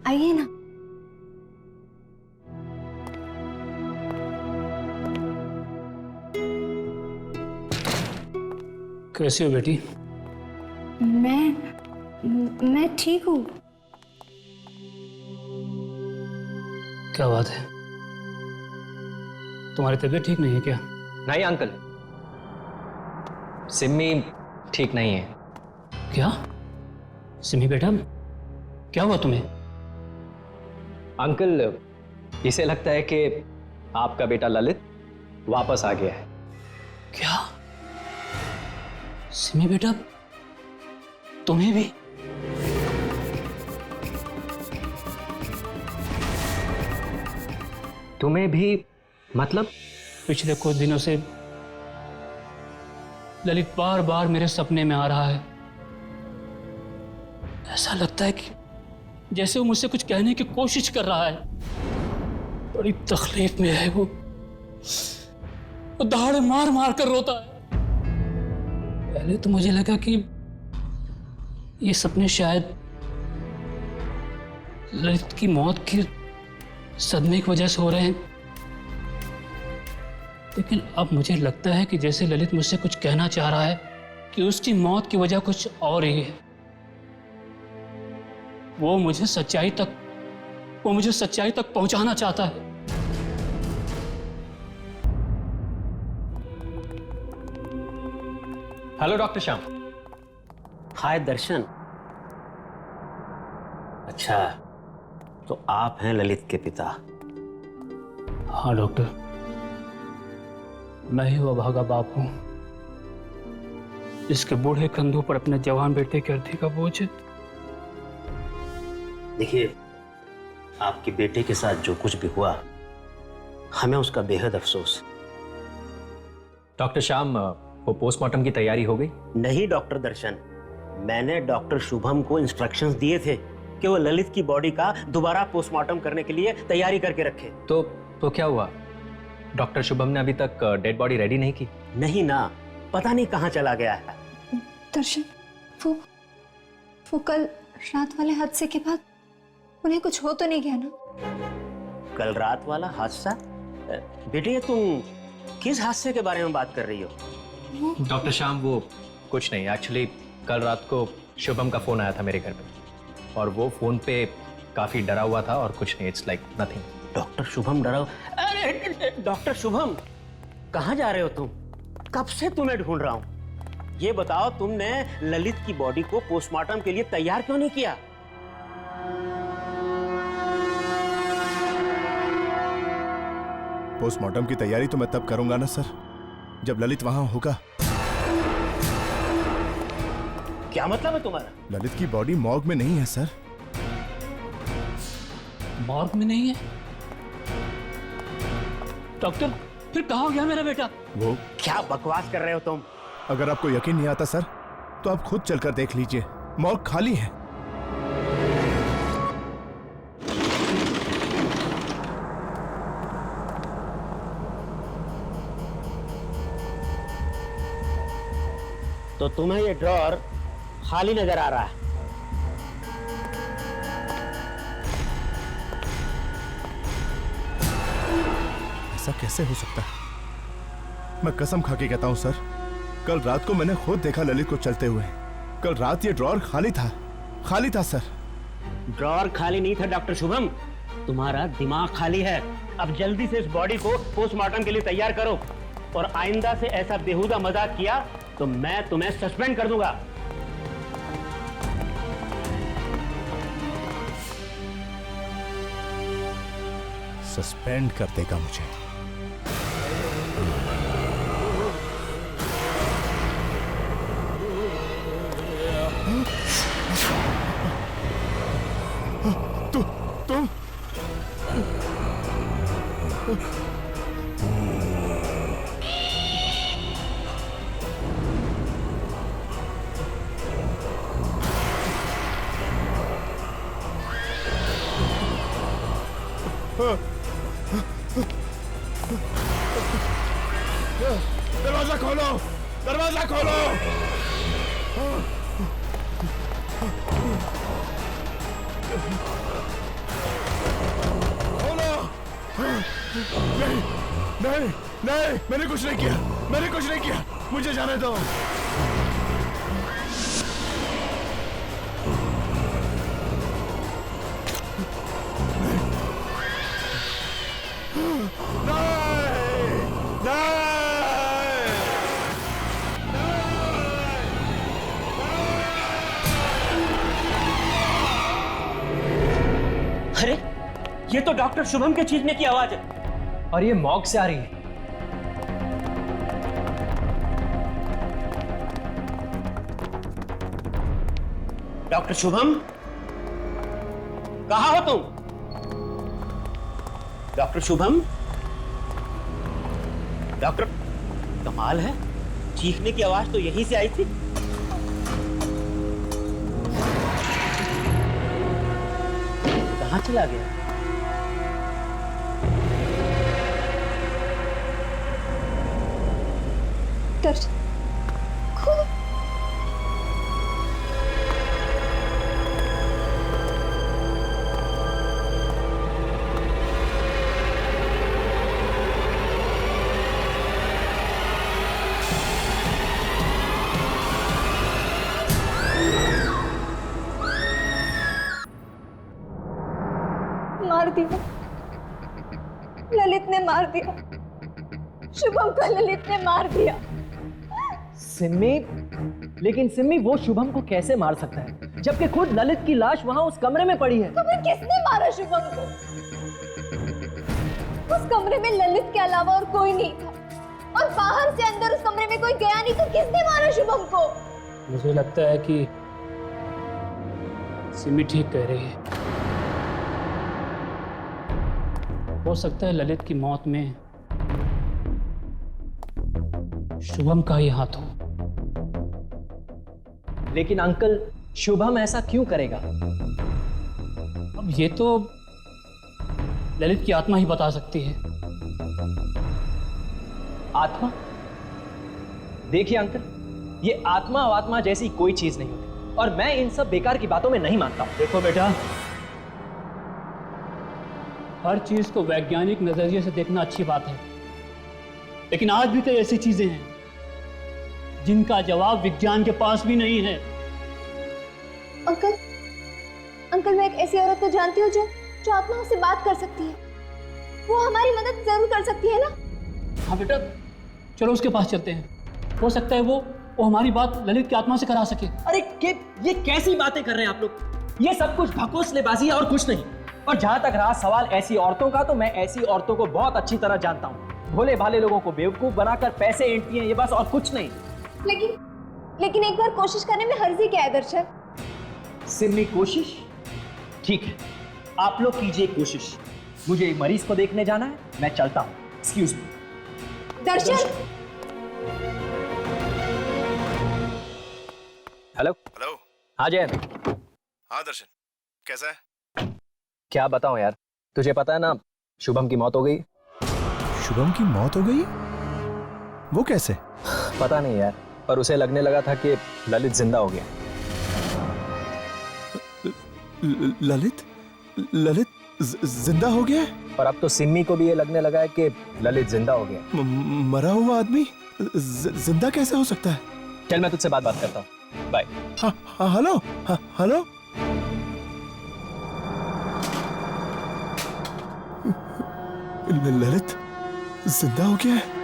Speaker 8: आइए ना।
Speaker 15: कैसी हो बेटी?
Speaker 8: मैं ठीक हूँ।
Speaker 15: क्या बात है, तुम्हारी तबीयत ठीक नहीं है क्या?
Speaker 16: नहीं अंकल, सिम्मी ठीक नहीं है।
Speaker 15: क्या? सिमी बेटा, क्या हुआ तुम्हें?
Speaker 16: अंकल, इसे लगता है कि आपका बेटा ललित वापस आ गया है।
Speaker 15: क्या? सिमी बेटा, तुम्हें भी?
Speaker 16: तुम्हें भी मतलब?
Speaker 15: पिछले कुछ दिनों से ललित बार बार मेरे सपने में आ रहा है। ऐसा लगता है कि जैसे वो मुझसे कुछ कहने की कोशिश कर रहा है। बड़ी तकलीफ में है वो दहाड़े मार मार कर रोता है। पहले तो मुझे लगा कि ये सपने शायद ललित की मौत के सदमे की वजह से हो रहे हैं, लेकिन अब मुझे लगता है कि जैसे ललित मुझसे कुछ कहना चाह रहा है कि उसकी मौत की वजह कुछ और ही है। वो मुझे सच्चाई तक पहुंचाना चाहता है।
Speaker 16: Hello doctor Shyam.
Speaker 17: Hi Darshan. अच्छा, तो आप हैं ललित के पिता?
Speaker 15: हाँ डॉक्टर, मैं ही वो अभागा बाप हूं जिसके बूढ़े कंधों पर अपने जवान बेटे के अर्थी का बोझ है।
Speaker 17: देखिए, आपके बेटे के साथ जो कुछ भी हुआ, हमें उसका बेहद अफसोस।
Speaker 16: डॉक्टर श्याम, वो पोस्टमार्टम की तैयारी हो गई?
Speaker 17: नहीं डॉक्टर दर्शन, मैंने डॉक्टर शुभम को इंस्ट्रक्शंस दिए थे कि वो ललित की बॉडी का दोबारा पोस्टमार्टम करने के लिए तैयारी करके रखे।
Speaker 16: तो क्या हुआ? डॉक्टर शुभम ने अभी तक डेड बॉडी रेडी नहीं की?
Speaker 17: नहीं ना, पता नहीं कहाँ चला गया है।
Speaker 8: दर्शन, वो कल रात वाले हादसे के बाद उन्हें कुछ हो तो नहीं गया ना?
Speaker 17: कल रात वाला हादसा? बेटे, तुम किस हादसे के बारे में बात कर रही हो?
Speaker 16: डॉक्टर श्याम, वो कुछ नहीं। एक्चुअली कल रात को शुभम का फोन आया था मेरे घर पे, और वो फोन पे काफी डरा हुआ था और कुछ नहीं। It's like nothing.
Speaker 17: Doctor Shubham डरा? अरे डॉक्टर शुभम, कहाँ जा रहे हो तुम? कब से तुम्हें ढूंढ रहा हूं। ये बताओ, तुमने ललित की बॉडी को पोस्टमार्टम के लिए तैयार क्यों नहीं किया?
Speaker 12: पोस्टमार्टम की तैयारी तो मैं तब करूंगा ना सर, जब ललित वहां होगा।
Speaker 17: क्या मतलब है तुम्हारा?
Speaker 12: ललित की बॉडी मॉर्ग में नहीं है सर।
Speaker 15: मॉर्ग में नहीं है? डॉक्टर, फिर कहाँ गया मेरा बेटा?
Speaker 12: वो
Speaker 17: क्या बकवास कर रहे हो तुम?
Speaker 12: अगर आपको यकीन नहीं आता सर, तो आप खुद चलकर देख लीजिए, मॉर्ग खाली है।
Speaker 17: तो तुम्हें ये ड्रॉर खाली नजर आ रहा है?
Speaker 12: ऐसा कैसे हो सकता है? मैं कसम खा के कहता हूं सर, कल रात को मैंने खुद देखा ललित को चलते हुए। कल रात ये ड्रॉर खाली था सर।
Speaker 17: ड्रॉर खाली नहीं था डॉक्टर शुभम, तुम्हारा दिमाग खाली है। अब जल्दी से इस बॉडी को पोस्टमार्टम के लिए तैयार करो, और आइंदा से ऐसा बेहुदा मजाक किया तो मैं तुम्हें सस्पेंड कर दूंगा।
Speaker 12: सस्पेंड कर देगा मुझे? तुम दरवाजा खोलो, दरवाजा खोलो। खोलो। नहीं नहीं नहीं, मैंने कुछ नहीं किया, मुझे जाने दो।
Speaker 17: अरे ये तो डॉक्टर शुभम के चीखने की आवाज है
Speaker 16: और ये मॉग से आ रही है।
Speaker 17: डॉक्टर शुभम, कहाँ हो तुम? डॉक्टर शुभम, डॉक्टर, कमाल है, चीखने की आवाज तो यहीं से आई थी। कहाँ चला गया?
Speaker 8: दर्शन, मार दिया, ललित ने मार दिया, शुभम को ललित ने मार दिया।
Speaker 3: सिम्मी, लेकिन सिम्मी वो शुभम को कैसे मार सकता है जबकि खुद ललित की लाश वहां उस कमरे में पड़ी है?
Speaker 8: तो फिर किसने मारा शुभम को? उस कमरे में ललित के अलावा और कोई नहीं था, और बाहर से अंदर उस कमरे में कोई गया नहीं, तो किसने मारा शुभम को?
Speaker 15: मुझे लगता है कि सिमी ठीक कह रही है। हो सकता है ललित की मौत में शुभम का ही हाथ हो।
Speaker 3: लेकिन अंकल, शुभम ऐसा क्यों करेगा?
Speaker 15: अब ये तो ललित की आत्मा ही बता सकती है।
Speaker 3: आत्मा? देखिए अंकल, ये आत्मा जैसी कोई चीज नहीं होती, और मैं इन सब बेकार की बातों में नहीं मानता हूं।
Speaker 15: देखो बेटा, हर चीज को वैज्ञानिक नजरिए से देखना अच्छी बात है, लेकिन आज भी कई ऐसी चीजें हैं जिनका जवाब विज्ञान के पास भी नहीं है।
Speaker 8: अंकल, अंकल, मैं एक ऐसी औरत को जानती हूँ जो आत्माओं से बात कर सकती है। वो हमारी मदद जरूर कर सकती है ना?
Speaker 15: हाँ बेटा, चलो उसके पास चलते हैं। हो सकता है वो हमारी बात ललित की आत्मा से करा सके।
Speaker 3: अरे ये कैसी बातें कर रहे हैं आप लोग? ये सब कुछ भकोसलेबाजी है और कुछ नहीं। और जहां तक रहा सवाल ऐसी औरतों का, तो मैं ऐसी औरतों को बहुत अच्छी तरह जानता हूँ। भोले भाले लोगों को बेवकूफ बनाकर पैसे ऐंठती हैं, ये बस और कुछ नहीं।
Speaker 8: लेकिन एक बार कोशिश करने में हर्जी क्या है दर्शन?
Speaker 3: सिम्मी, कोशिश ठीक है, आप लोग कीजिए कोशिश। मुझे मरीज को देखने जाना है, मैं चलता हूँ। Excuse me.
Speaker 8: Darshan.
Speaker 16: Hello.
Speaker 12: Hello.
Speaker 16: हाँ जयंत।
Speaker 12: हाँ दर्शन, कैसा है?
Speaker 16: क्या बताऊं यार, तुझे पता है ना शुभम की मौत हो गई।
Speaker 12: शुभम की मौत हो गई? वो कैसे?
Speaker 16: पता नहीं यार, पर उसे लगने लगा था कि ललित जिंदा हो गया।
Speaker 12: ललित जिंदा हो गया?
Speaker 16: और अब तो सिम्मी को भी ये लगने लगा है कि ललित जिंदा हो गया।
Speaker 12: मरा हुआ आदमी जिंदा कैसे हो सकता है?
Speaker 16: चल मैं तुझसे बात करता हूँ। बाय।
Speaker 12: हाँ हेलो। हाँ हेलो। ललित जिंदा हो गया है?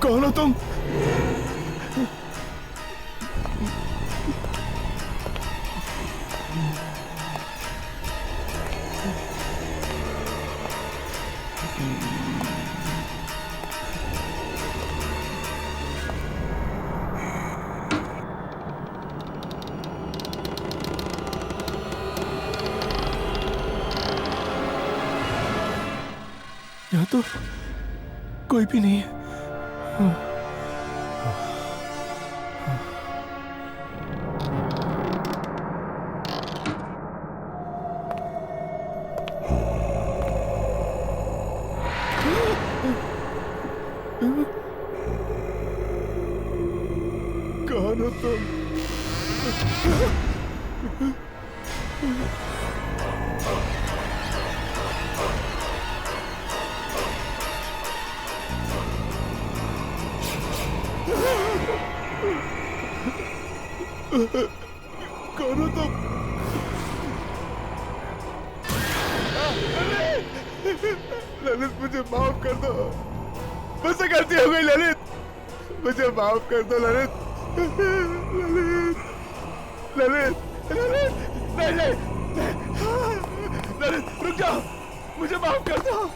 Speaker 12: कौन हो तुम? यहाँ तो कोई भी नहीं है। कौन हो तुम? कौन हो तुम? ललित मुझे माफ कर दो, मुझसे गलती हो गई ललित, मुझे माफ कर दो ललित। ललित ललित ललित नहीं नहीं ललित रुक जाओ, मुझे माफ कर दो।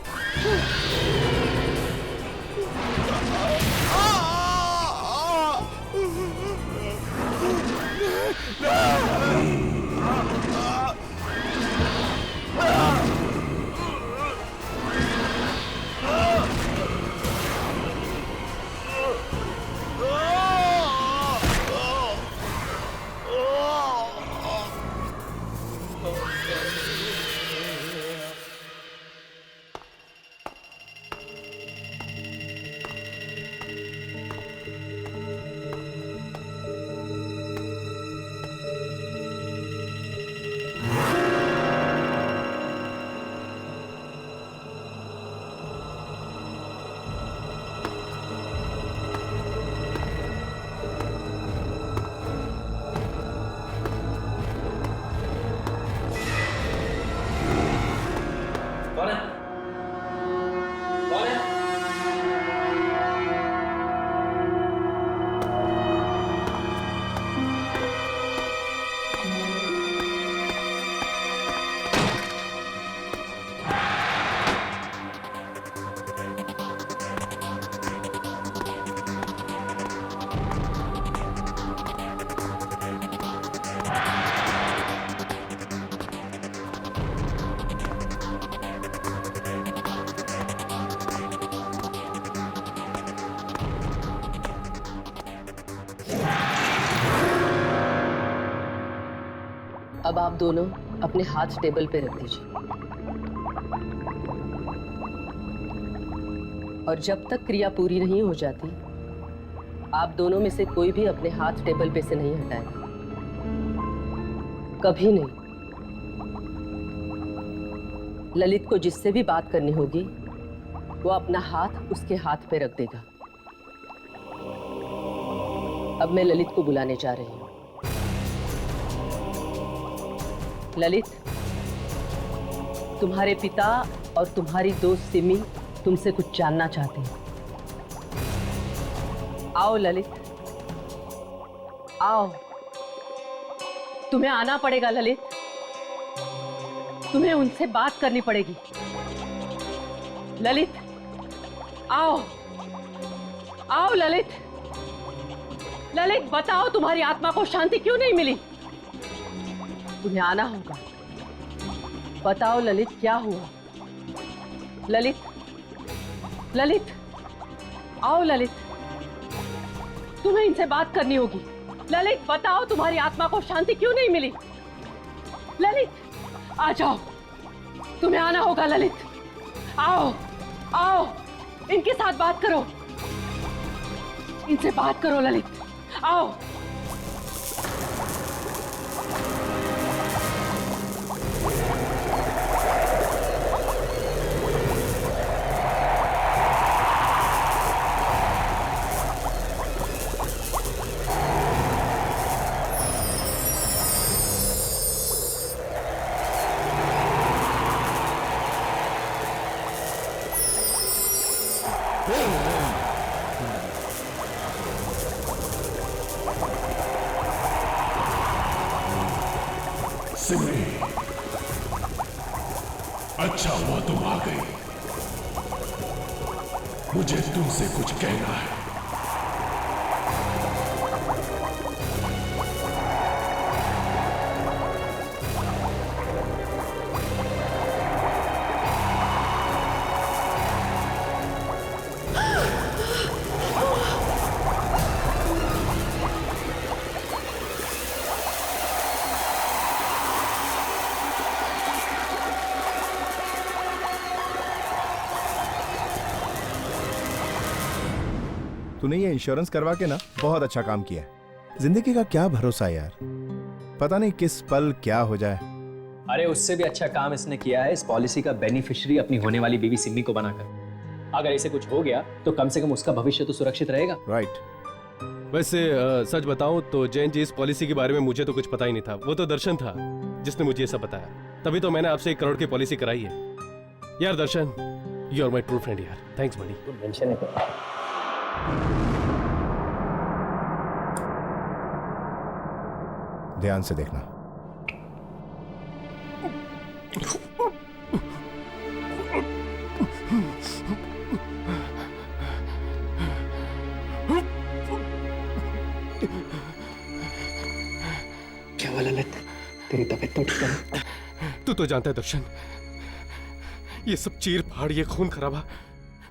Speaker 5: अब आप दोनों अपने हाथ टेबल पे रख दीजिए और जब तक क्रिया पूरी नहीं हो जाती आप दोनों में से कोई भी अपने हाथ टेबल पे से नहीं हटाएगा, कभी नहीं। ललित को जिससे भी बात करनी होगी वो अपना हाथ उसके हाथ पे रख देगा। अब मैं ललित को बुलाने जा रही हूँ। ललित, तुम्हारे पिता और तुम्हारी दोस्त सिमी तुमसे कुछ जानना चाहते हैं। आओ ललित, आओ। तुम्हें आना पड़ेगा ललित, तुम्हें उनसे बात करनी पड़ेगी। ललित, आओ, आओ ललित। ललित, बताओ तुम्हारी आत्मा को शांति क्यों नहीं मिली? तुम्हें आना होगा। बताओ ललित, क्या हुआ? ललित, ललित, आओ ललित, तुम्हें इनसे बात करनी होगी। ललित, बताओ तुम्हारी आत्मा को शांति क्यों नहीं मिली? ललित, आ जाओ, तुम्हें आना होगा। ललित, आओ, आओ, इनके साथ बात करो, इनसे बात करो। ललित, आओ।
Speaker 9: सिमरी, अच्छा हुआ तुम आ गई। मुझे तुमसे कुछ कहना है।
Speaker 12: तूने ये इंश्योरेंस करवा के ना बहुत अच्छा काम किया है। जिंदगी का क्या भरोसा यार, पता नहीं किस पल क्या हो जाए।
Speaker 16: अरे उससे भी अच्छा काम इसने किया है, इस पॉलिसी का बेनिफिशियरी अपनी होने वाली बीवी सिम्मी को बनाकर। अगर इसे कुछ हो गया तो कम से कम उसका भविष्य तो सुरक्षित रहेगा।
Speaker 12: राइट।
Speaker 14: वैसे सच बताऊं तो जैन जी, इस पॉलिसी के बारे में मुझे तो कुछ पता ही नहीं था। वो तो दर्शन था जिसने मुझे ये सब बताया, तभी तो मैंने आपसे 1 करोड़ की पॉलिसी कराई है। यार Darshan, you are my true friend यार, थैंक्स बड़ी।
Speaker 16: टेंशन है।
Speaker 12: ध्यान से देखना।
Speaker 16: क्या हुआ ललित, तेरी तबीयत तो ठीक है?
Speaker 14: तू तो जानता है दर्शन, ये सब चीर फाड़, ये खून खराबा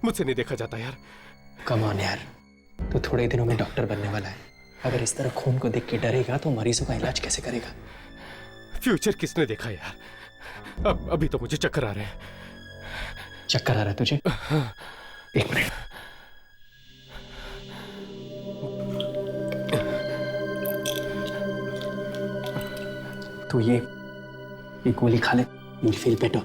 Speaker 14: मुझसे नहीं देखा जाता यार।
Speaker 16: कम ऑन यार, तू थोड़े ही दिनों में डॉक्टर बनने वाला है। अगर इस तरह खून को देख के डरेगा तो मरीजों का इलाज कैसे करेगा?
Speaker 14: फ्यूचर किसने देखा यार? अब अभी तो मुझे चक्कर आ रहे हैं।
Speaker 16: चक्कर आ रहा है तुझे? 1 मिनट। तो ये गोली खा ले, you'll feel better.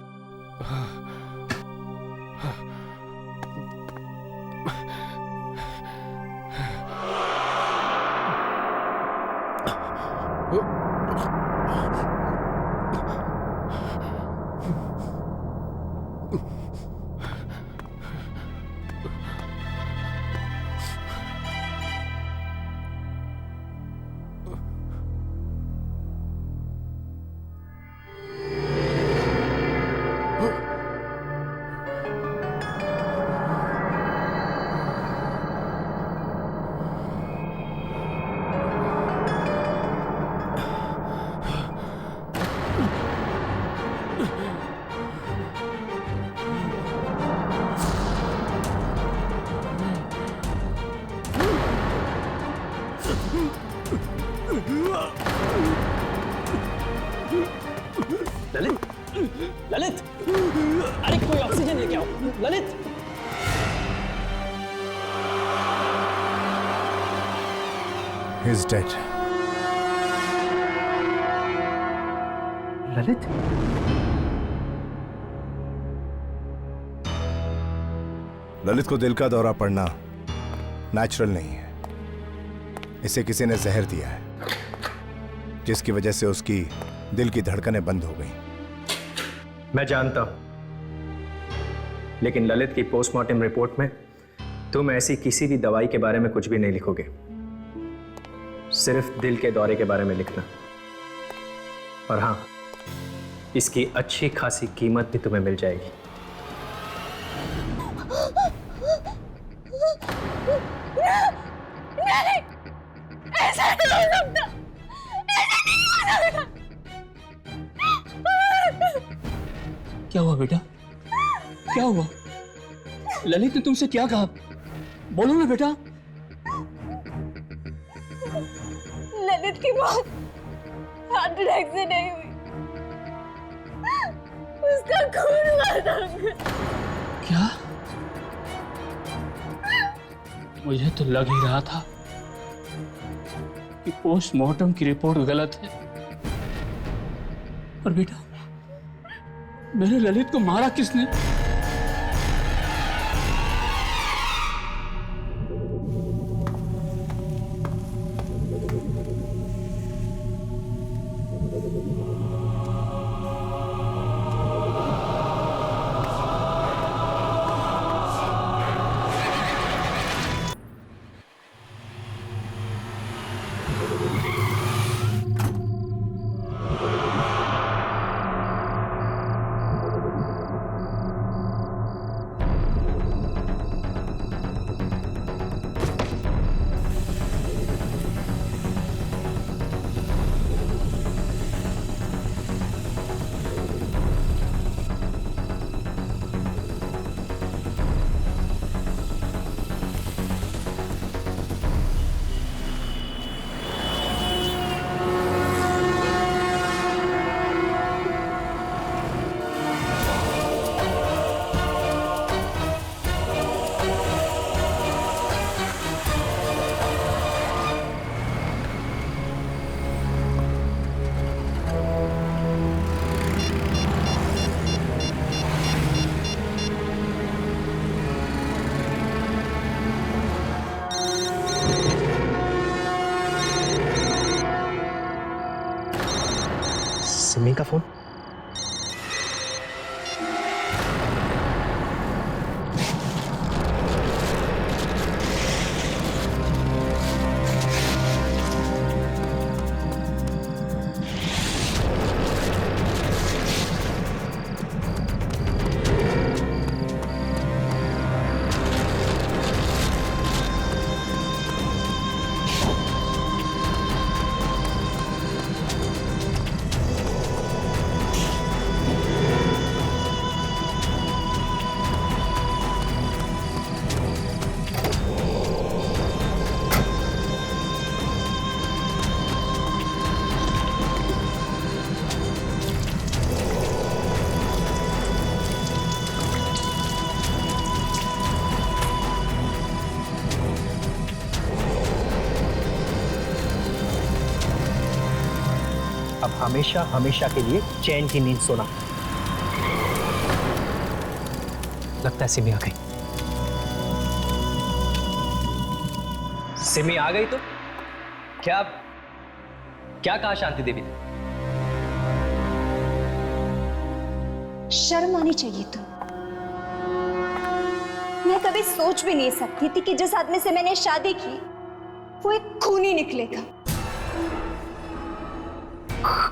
Speaker 16: Lalit, Lalit, अरे कोई ऑक्सीजन लेके आओ। Lalit,
Speaker 12: He's dead.
Speaker 16: ललित,
Speaker 12: ललित को दिल का दौरा पड़ना नेचुरल नहीं है। इसे किसी ने जहर दिया है, जिसकी वजह से उसकी दिल की धड़कनें बंद हो गई।
Speaker 16: मैं जानता हूं, लेकिन ललित की पोस्टमार्टम रिपोर्ट में तुम ऐसी किसी भी दवाई के बारे में कुछ भी नहीं लिखोगे। सिर्फ दिल के दौरे के बारे में लिखना। और हां, इसकी अच्छी खासी कीमत भी तुम्हें मिल जाएगी।
Speaker 5: नहीं, ऐसा नहीं हो सकता, ऐसा नहीं हो सकता।
Speaker 15: क्या हुआ बेटा, क्या हुआ? ललित ने तुमसे क्या कहा? बोलो ना बेटा।
Speaker 5: ललित की मौत हार्ट अटैक से नहीं हुई, उसका खून हुआ था।
Speaker 15: क्या? मुझे तो लग ही रहा था कि पोस्टमार्टम की रिपोर्ट गलत है। और बेटा, मेरे ललित को मारा किसने?
Speaker 16: सिमी का फोन। अब हमेशा हमेशा के लिए चैन की नींद सोना। लगता है सिमी आ गई। सिमी आ गई तो क्या क्या कहा शांति देवी ने?
Speaker 8: शर्म आनी चाहिए तुम। मैं कभी सोच भी नहीं सकती थी कि जिस आदमी से मैंने शादी की वो एक खूनी निकलेगा।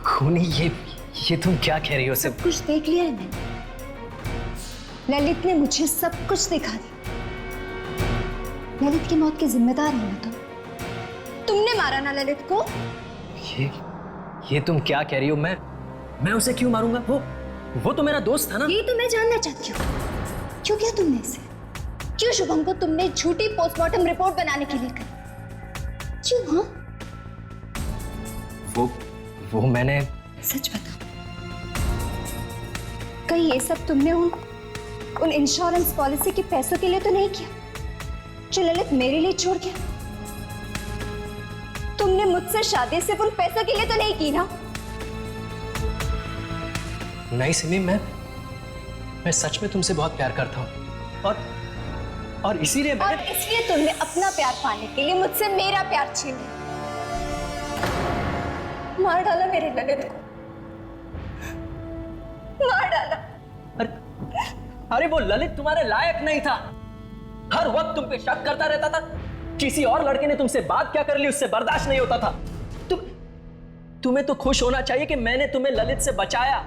Speaker 16: खूनी? ये तुम क्या कह रही हो?
Speaker 8: सब कुछ देख लिया है मैंने। ललित ने मुझे सब कुछ दिखा दिया। ललित की मौत के जिम्मेदार हो ना तुमने मारा ना ललित को।
Speaker 16: ये तुम क्या कह रही हो? मैं उसे क्यों मारूंगा? वो तो मेरा दोस्त था ना।
Speaker 8: ये तो मैं जानना चाहती हूँ, क्यों किया तुमने इसे? क्यों शुभम को तुमने झूठी पोस्टमार्टम रिपोर्ट बनाने के लिए करी? क्यों? हाँ,
Speaker 16: वो मैंने।
Speaker 8: सच बताओ, कहीं ये सब तुमने उन इंश्योरेंस पॉलिसी के पैसों के लिए तो नहीं किया जो ललित मेरे लिए छोड़ गया? तुमने मुझसे शादी सिर्फ उन पैसों के लिए तो नहीं की ना?
Speaker 16: नहीं सिमी, मैं सच में तुमसे बहुत प्यार करता हूँ और इसीलिए
Speaker 8: तुमने अपना प्यार पाने के लिए मुझसे मेरा प्यार छीन लिया। मार डाला मेरे ललित को, मार डाला।
Speaker 16: अरे वो ललित तुम्हारे लायक नहीं था। हर वक्त तुम पे शक करता रहता था। किसी और लड़के ने तुमसे बात क्या कर ली उससे बर्दाश्त नहीं होता था। तुम्हें तो खुश होना चाहिए कि मैंने तुम्हें ललित से बचाया।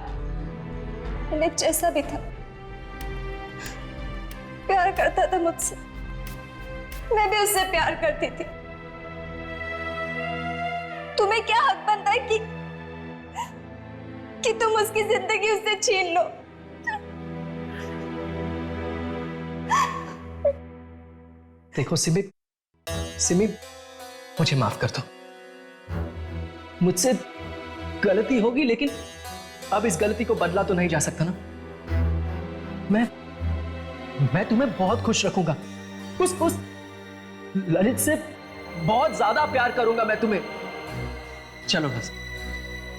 Speaker 8: ललित जैसा भी था, प्यार करता था मुझसे, मैं भी उससे प्यार करती थी। तुम्हें क्या हक बनता है कि तुम उसकी जिंदगी उससे छीन लो?
Speaker 16: देखो सिमी, मुझे माफ कर दो। मुझसे गलती होगी, लेकिन अब इस गलती को बदला तो नहीं जा सकता ना। मैं तुम्हें बहुत खुश रखूंगा। उस ललित से बहुत ज्यादा प्यार करूंगा मैं तुम्हें। चलो बस,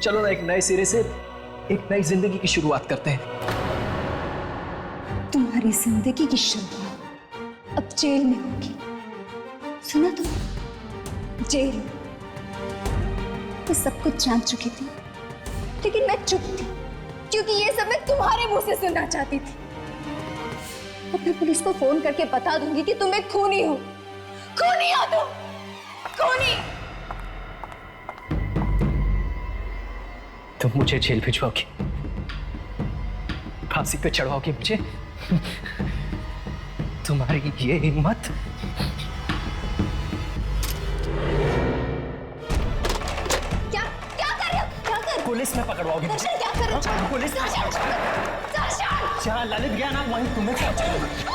Speaker 16: चलो ना, एक नए सिरे से एक नई जिंदगी की शुरुआत करते हैं।
Speaker 8: तुम्हारी जिंदगी की शुरुआत अब जेल में होगी, सुना तुम? जेल। मैं सब कुछ जान चुकी थी, लेकिन मैं चुप थी क्योंकि ये सब मैं तुम्हारे मुंह से सुनना चाहती थी। अब मैं पुलिस को फोन करके बता दूंगी कि तुम एक खूनी हो। खूनी हो तुम, खूनी।
Speaker 16: तुम मुझे जेल भिजवाओगी, फांसी पे चढ़वाओगी मुझे? तुम्हारी ये हिम्मत?
Speaker 8: क्या कर रहे हो? क्या कर?
Speaker 16: पुलिस में पकड़वाओगी मुझे?
Speaker 8: दर्शन, क्या कर रहे हो?
Speaker 16: पुलिस में?
Speaker 8: दर्शन!
Speaker 16: जहाँ ललित गया ना वहीं तुम्हें क्या चाहिए?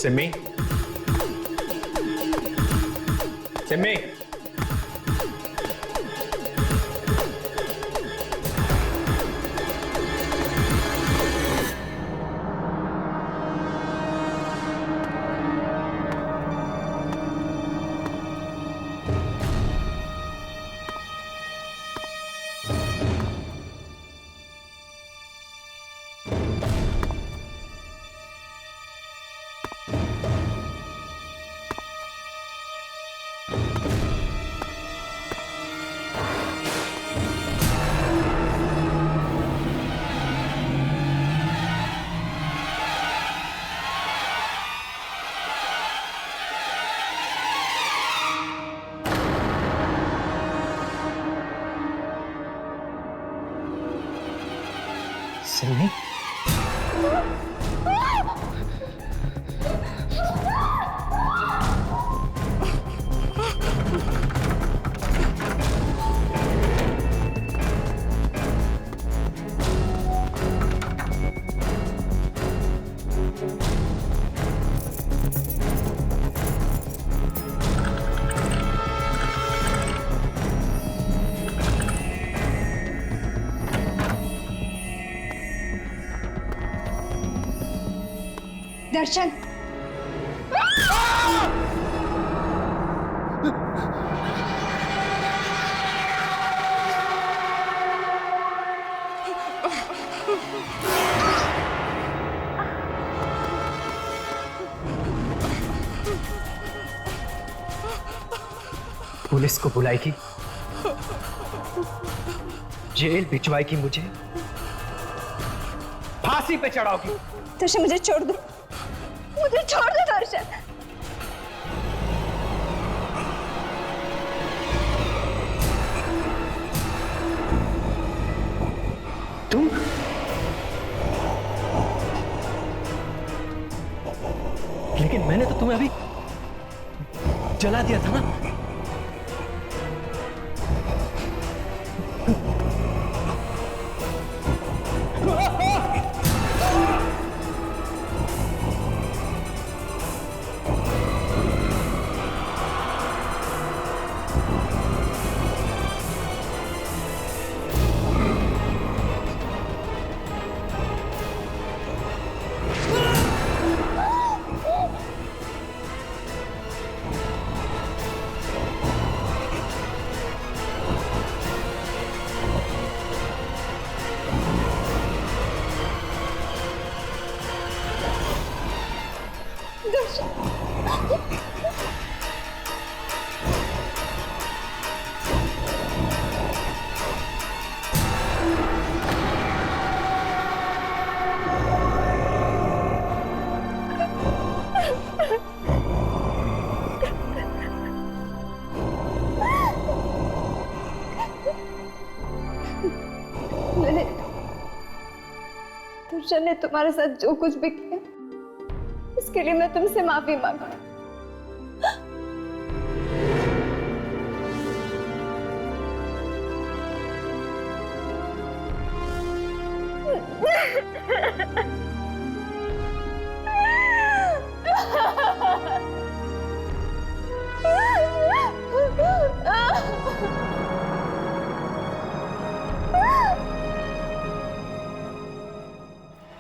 Speaker 16: सिमी, सिमी, सिन्नी,
Speaker 8: दर्शन,
Speaker 16: पुलिस को बुलाएगी, जेल भिजवाएगी, मुझे फांसी पे चढ़ाओगी।
Speaker 8: दर्शन मुझे छोड़ दो, मुझे छोड़ दो दर्शन।
Speaker 16: तुम लेकिन मैंने तो तुम्हें अभी जला दिया था ना।
Speaker 8: दर्शन ने तुम्हारे साथ जो कुछ भी किया उसके लिए मैं तुमसे माफी मांगती हूँ।